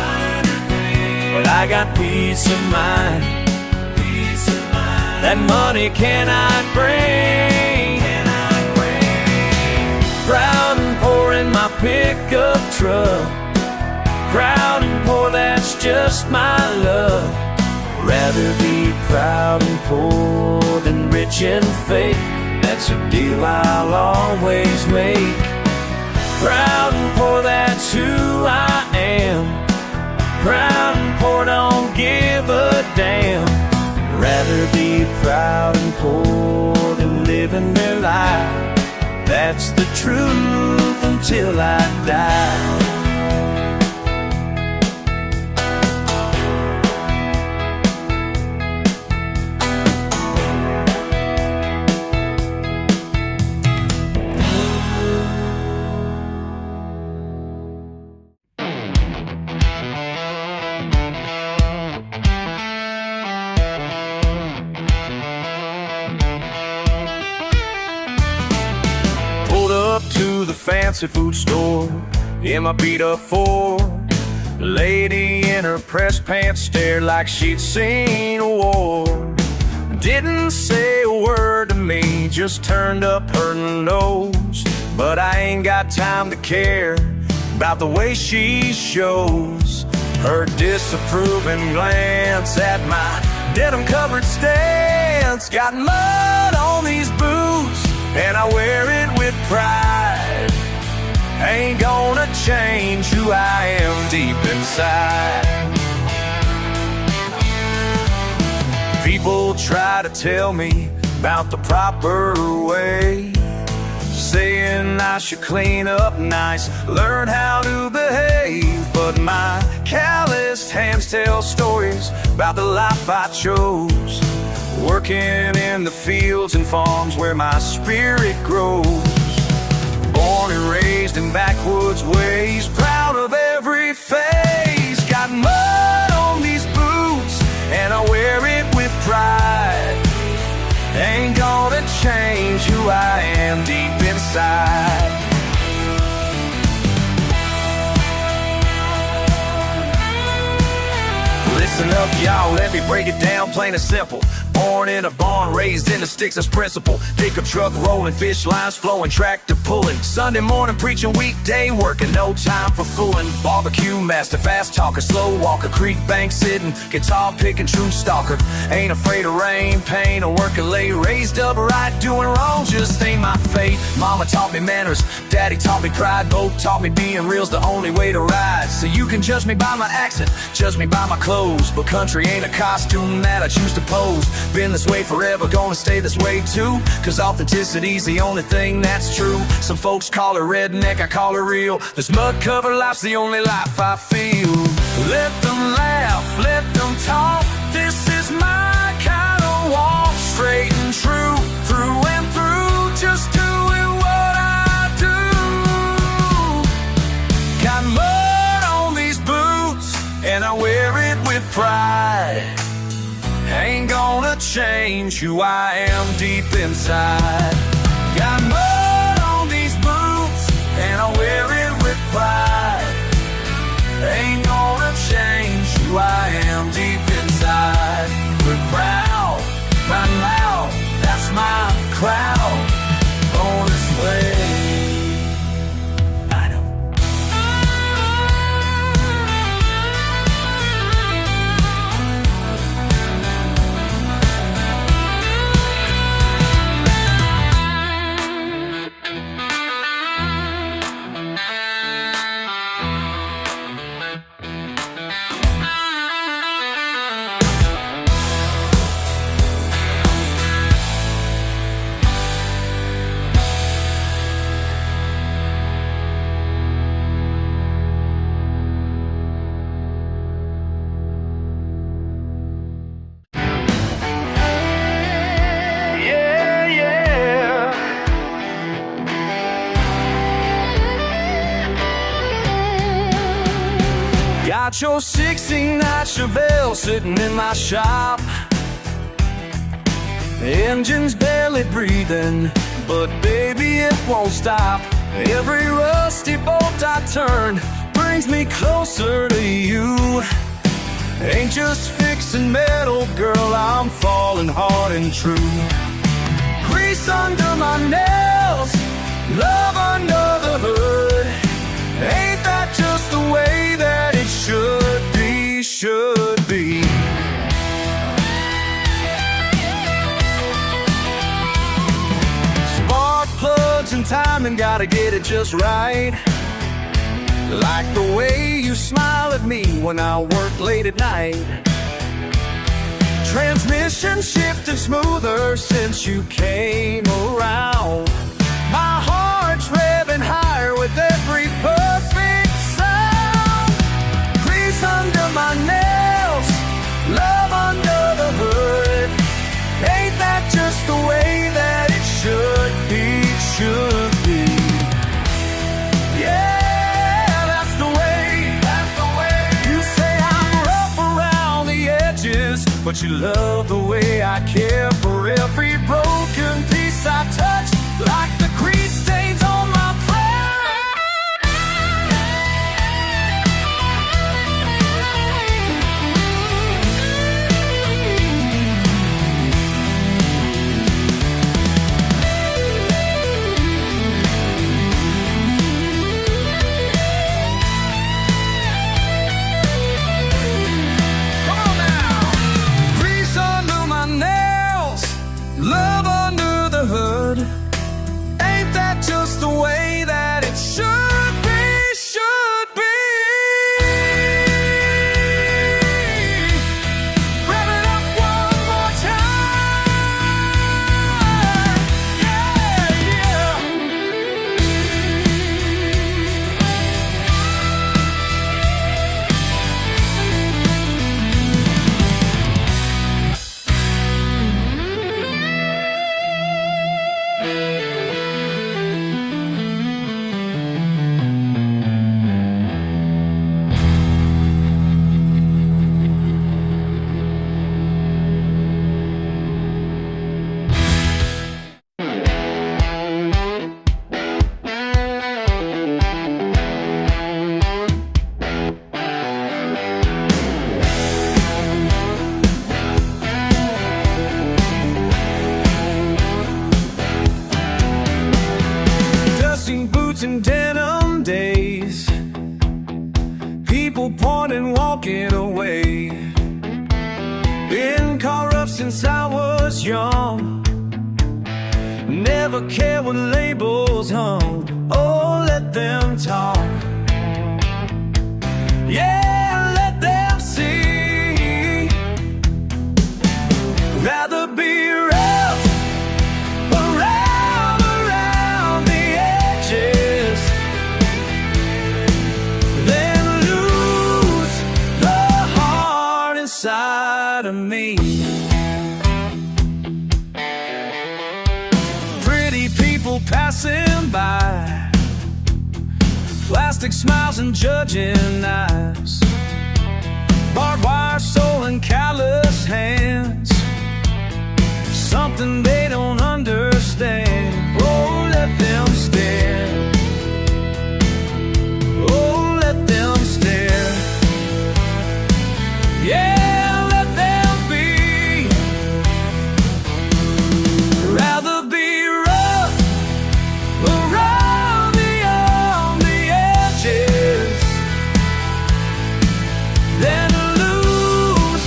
but I got peace of mind that money cannot bring. Proud and poor in my pickup truck, proud and poor, that's just my luck. Rather be proud and poor than rich and fake, that's a deal I'll always make. Proud and poor, that's who I am. Proud and poor, don't give a damn. Rather be proud and poor than living their life, that's the truth until I die. To the fancy food store in my beat-up Ford. The lady in her press pants stared like she'd seen a war. Didn't say a word to me, just turned up her nose. But I ain't got time to care about the way she shows her disapproving glance at my denim-covered stance. Got mud on these boots, and I wear it with pride. Ain't gonna change who I am deep inside. People try to tell me about the proper way, saying I should clean up nice, learn how to behave. But my calloused hands tell stories about the life I chose, working in the fields and farms where my spirit grows. Born and raised in backwoods ways, proud of every phase. Got mud on these boots, and I wear it with pride. Ain't gonna change who I am deep inside. Listen up, y'all, let me break it down plain and simple. Born in a barn, raised in the sticks as principle. Pickup truck rolling, fish lines flowing, tractor pulling. Sunday morning preaching, weekday working, no time for fooling. Barbecue master, fast talker, slow walker, creek bank sitting, guitar picking, true stalker. Ain't afraid of rain, pain, or working late. Raised up right, doing wrong just ain't my fate. Mama taught me manners, daddy taught me pride. Both taught me being real's the only way to ride. So you can judge me by my accent, judge me by my clothes, but country ain't a costume that I choose to pose. Been this way forever, gonna stay this way too, cause authenticity's the only thing that's true. Some folks call her redneck, I call her real. This mud-covered life's the only life I feel. Let them laugh, let them talk, this is my kind of walk. Straight and true, through and through, just doing what I do. Got mud on these boots, and I wear it with pride. Ain't gonna change who I am deep inside. Got mud on these boots, and I wear it with pride. Ain't gonna change who I am deep inside. We're proud, not loud, that's my crowd. On its way. Got your 16 Chevelle sitting in my shop. The engine's barely breathing, but baby it won't stop. Every rusty bolt I turn brings me closer to you. Ain't just fixing metal, girl, I'm falling hard and true. Grease under my nails, love under the hood. Ain't that just the way that it should be, should be? Spark plugs and timing, gotta get it just right. Like the way you smile at me when I work late at night. Transmission shifted smoother since you came around. My heart's revving higher with every perfect sound. Grease under my nails, love under the hood. Ain't that just the way that it should be, should be? Yeah, that's the way. You say I'm rough around the edges, but you love the way I care for every broken piece I touch. Like the grease stains on my Come on now! Grease under my nails, love Been caught up since I was young. Never cared what labels hung. Oh, let them talk. Yeah, let them see. Rather be rough around the edges than lose the heart inside of me. Pretty people passing by, plastic smiles and judging eyes, barbed wire soul and callous hands, something they don't understand. Oh, let them stare. Oh, let them stare. Yeah, let them be. Rather be rough around the edges than lose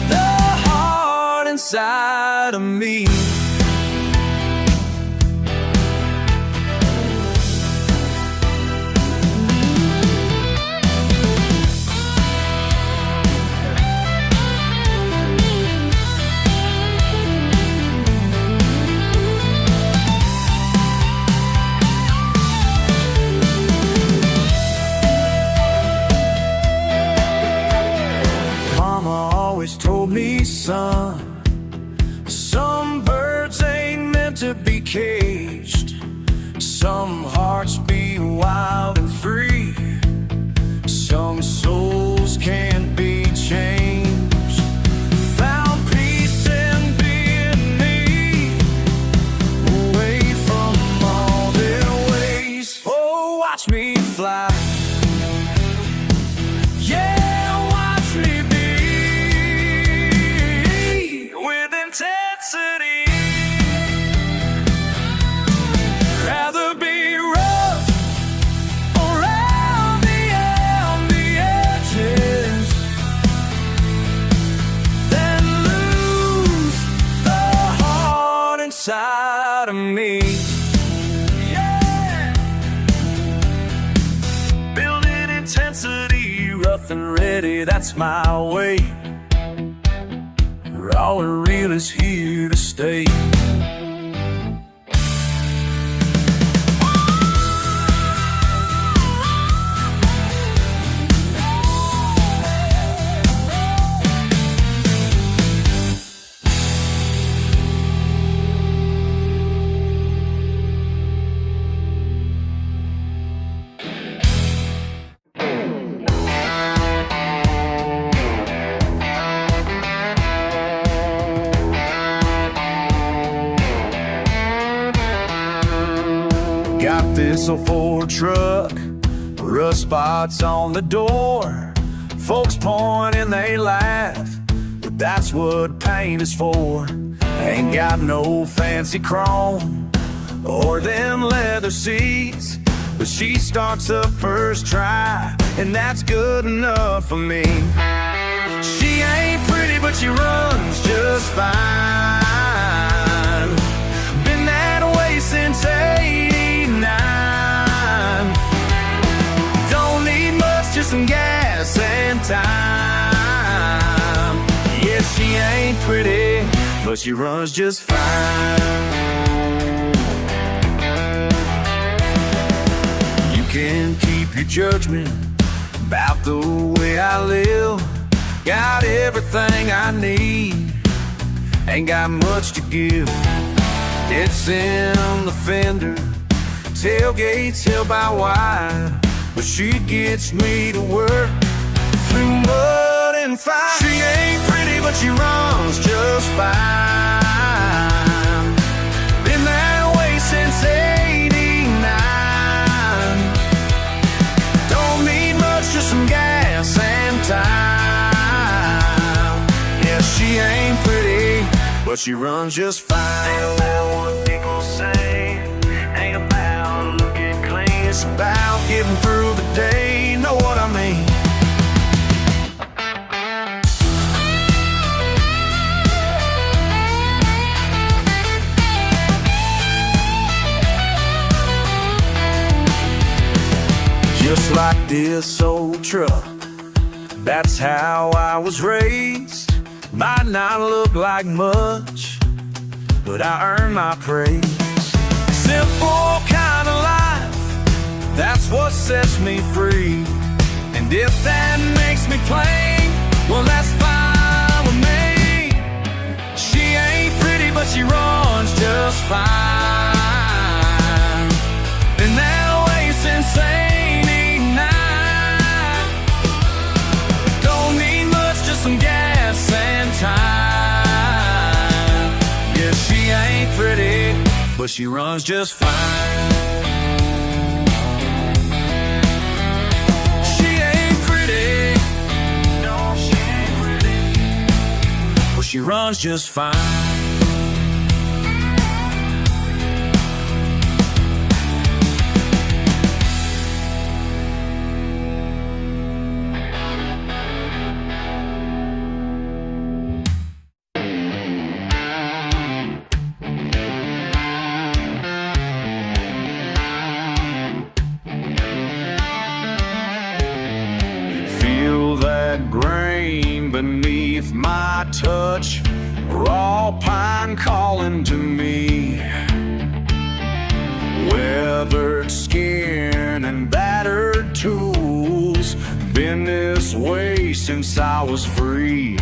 the heart inside of me. Mama always told me, son, some birds ain't meant to be caged. Some hearts be wild and free. Some souls can't be changed. Found peace in being me, away from all their ways. Oh, watch me fly. Yeah, watch me be with intensity. Rather be rough around the edges than lose the heart inside of me. Yeah. Building intensity, rough and ready, that's my way. Raw and real is here to stay. Got this old Ford truck, rust spots on the door. Folks point and they laugh, but that's what paint is for. Ain't got no fancy chrome or them leather seats, but she starts up first try, and that's good enough for me. She ain't pretty, but she runs just fine. Been that way since '89. Don't need much, just some gas and time. Yeah, she ain't pretty, but she runs just fine. You can keep your judgment about the way I live. Got everything I need, ain't got much to give. It's in the fender, tailgate's held by wire, but she gets me to work through mud and fire. She ain't pretty, but she runs just fine. Been that way since '89. Don't need much, just some gas and time. Yeah, she ain't pretty, but she runs just fine. Ain't about what people say, ain't about looking clean. It's about getting through the day, you know what I mean. just like this old truck. That's how I was raised. Might not look like much, but I earn my praise. Simple kind of life, that's what sets me free. And if that makes me plain, well, that's fine with me. She ain't pretty, but she runs just fine. And that waste's insane ain't nice. Don't need much, just some gas and time. Yeah, she ain't pretty, but she runs just fine. She ain't pretty, no, she ain't pretty, but she runs just fine. Grain beneath my touch, raw pine calling to me. Weathered skin and battered tools, been this way since I was free.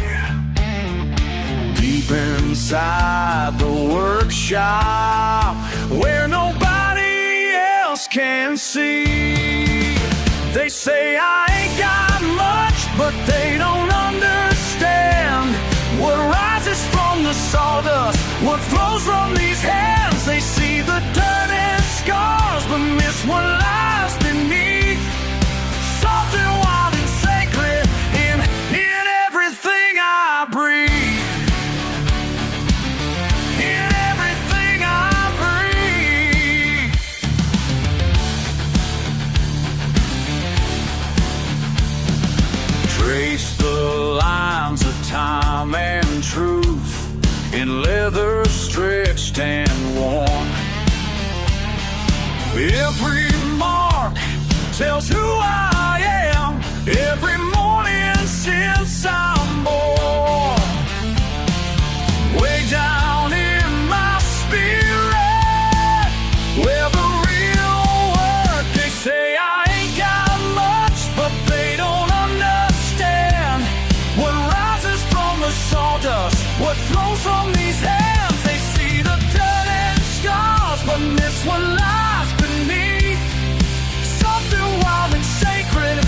Deep inside the workshop, where nobody else can see. They say I ain't got much, but they don't understand what rises from the sawdust, what flows from these hands. They see the dirt and scars, but miss what lies beneath. Something wild and sacred in everything I breathe. In everything I breathe. Trace the lines of time and truth in leather stretched and worn. Every mark tells who I am, every morning since I'm born. Way down in my spirit, where the real work, they say I ain't got much, but they don't understand what rises from the sawdust, what flows from these hands. They see the dirt and scars, but miss what lies beneath. Something wild and sacred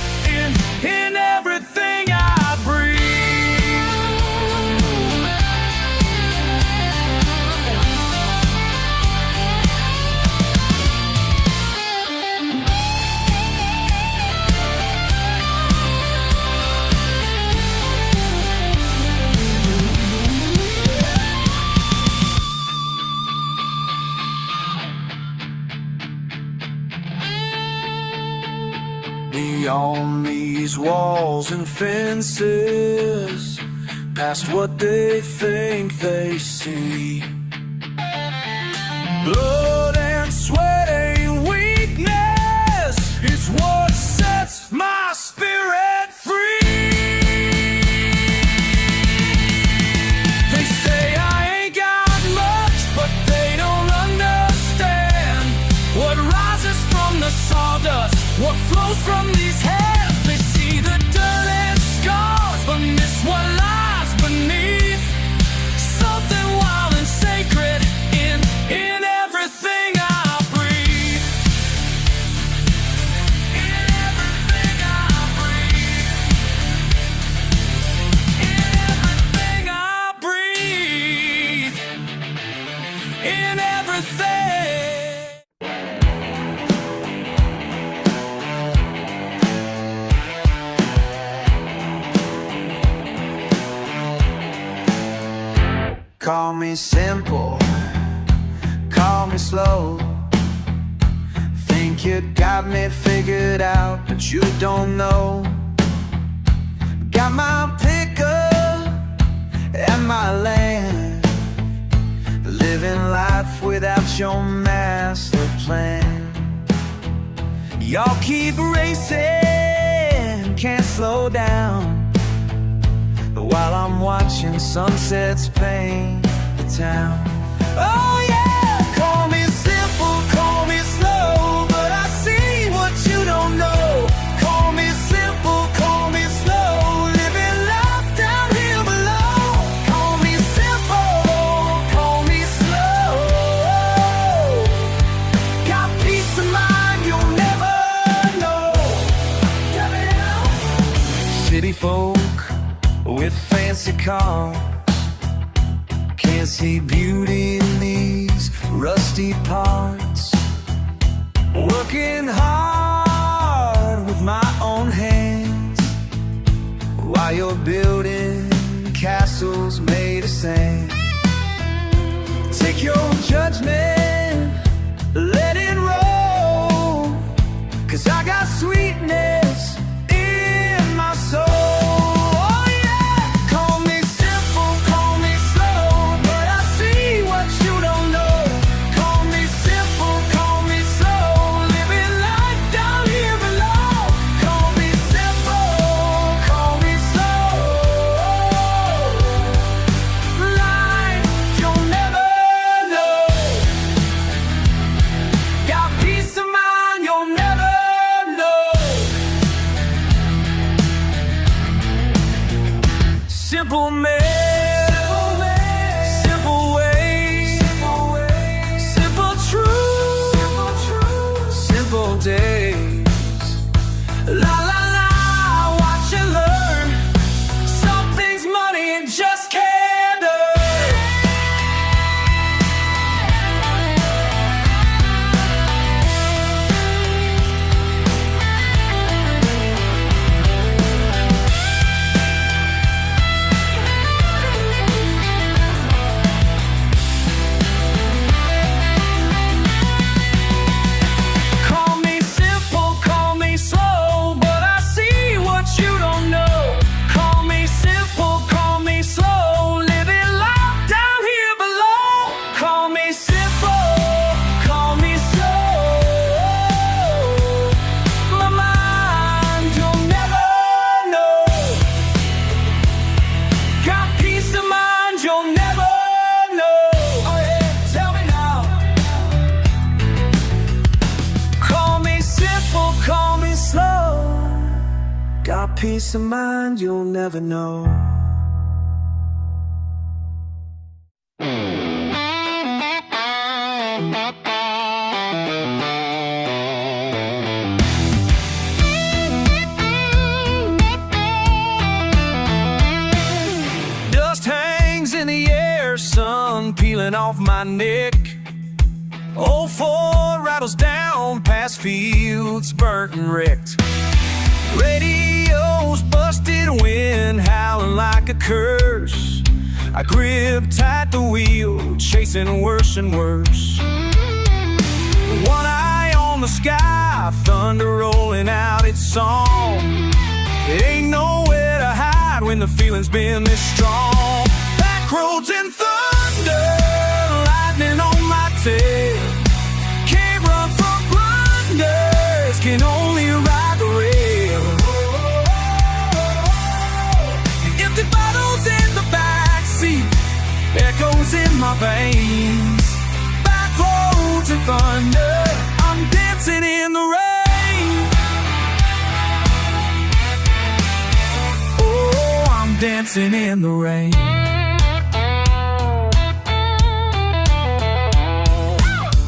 in everything I breathe. Beyond these walls and fences, past what they think they see. Blood and sweat ain't weakness, it's what sets my spirit free. They say I ain't got much, but they don't understand what rises from the sawdust, what flows from these hands. They see the dirt and scars, but miss what lies beneath. Something wild and sacred in everything I breathe. In everything I breathe. In everything I breathe. In everything. Call me simple, call me slow. Think you got me figured out, but you don't know. Got my pickup and my land, living life without your master plan. Y'all keep racing, can't slow down, while I'm watching sunsets paint the town. Oh yeah, call me simple, call me slow, but I see what you don't know. Call me simple, call me slow, living life down here below. Call me simple, call me slow. Got peace of mind you'll never know. City folk with fancy cars can't see beauty in these rusty parts. Working hard with my own hands, while you're building castles made of sand. Take your judgment, let it roll, 'cause I got sweetness in my soul. Simple man, simple way, simple truth, simple days. La la la, watch and learn. Some things money just can't earn. Peace of mind you'll never know. Dust hangs in the air, sun peeling off my neck. Old Ford rattles down past fields burnt and wrecked. Radio's busted, wind howling like a curse. I grip tight the wheel, chasing worse and worse. One eye on the sky, thunder rolling out its song. It ain't nowhere to hide when the feeling's been this strong. Back roads and thunder, lightning on my tail. Can't run from blunders, can only ride the rail. Echoes in my veins, back roads and thunder. I'm dancing in the rain. Oh, I'm dancing in the rain.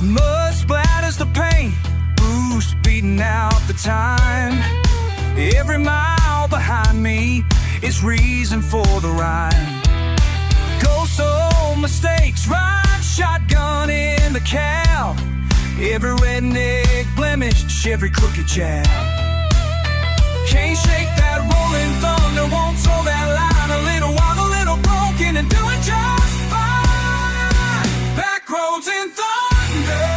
Mud splatters the paint, boost beating out the time. Every mile behind me is reason for the rhyme. So mistakes, ride shotgun in the cab. Every redneck blemish, every crooked jab. Can't shake that rolling thunder, won't throw that line a little while, a little broken and doing just fine. Back roads and thunder,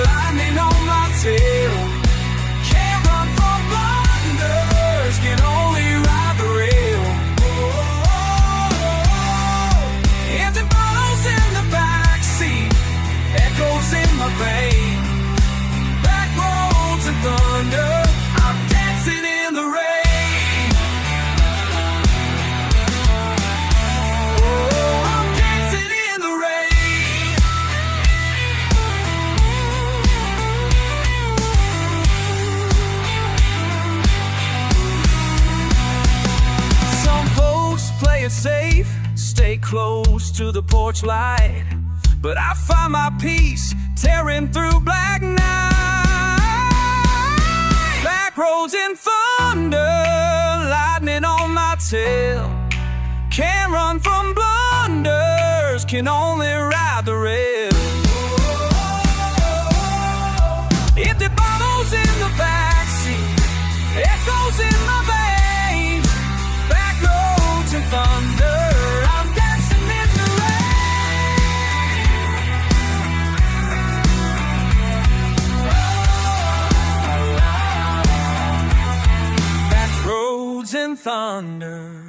lightning on my tail. Can't run from blunders, can only ride the rail. Empty bottles in the backseat, echoes in my vein. Back roads and thunder. close to the porch light, but I find my peace tearing through black night. Back roads in thunder, lightning on my tail. Can't run from blunders, can only ride the rail. Empty bottles in the backseat, echoes in my veins. Back roads and thunder, I'm dancing in the rain. Back roads and thunder.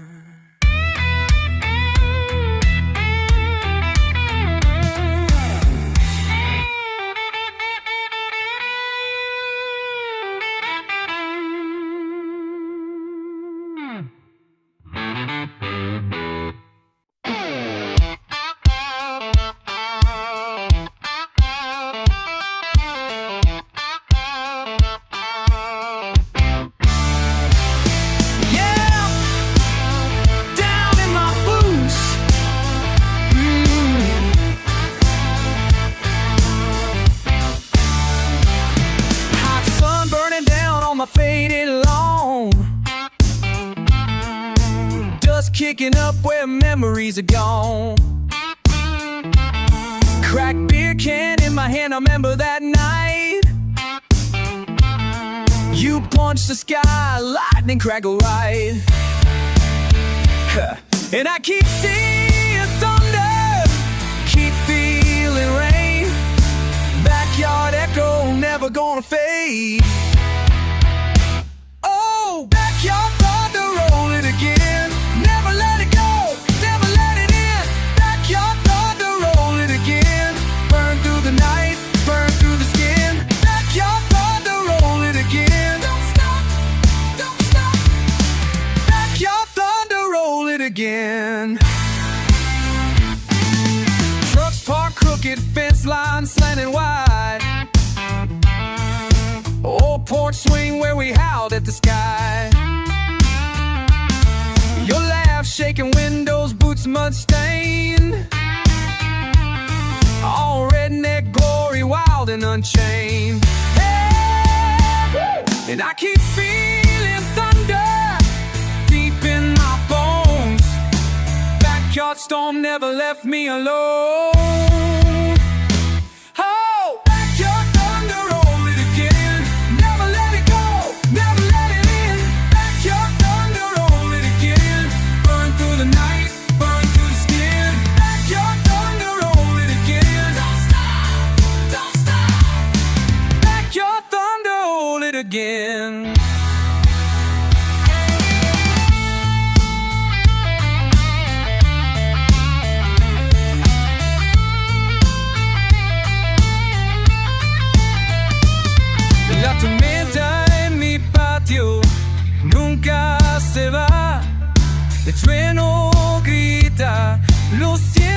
My faded lawn, dust kicking up where memories are gone. Cracked beer can in my hand, I remember that night. You punched the sky, lightning crackle right. And I keep seeing thunder, keep feeling rain. Backyard echo, never gonna fade. Backyard thunder, roll it again. Never let it go, never let it in. Backyard thunder, roll it again. Burn through the night, burn through the skin. Backyard thunder, roll it again. Don't stop, don't stop. Backyard thunder, roll it again. Trucks parked crooked, fence line slanting wide. Old porch swing where we howled at the sky. Your laugh shaking windows, boots mud stained. All redneck glory, wild and unchained. Hey! And I keep feeling thunder deep in my bones. Backyard storm never left me alone. Oh, backyard thunder, roll it again. Never let it go, never let it in. Backyard thunder, roll it again. Burn through the night, burn through the skin. Backyard thunder, roll it again. Don't stop, don't stop. Backyard thunder, roll it again. La tormenta en mi patio nunca se va. El trueno grita, lo siento.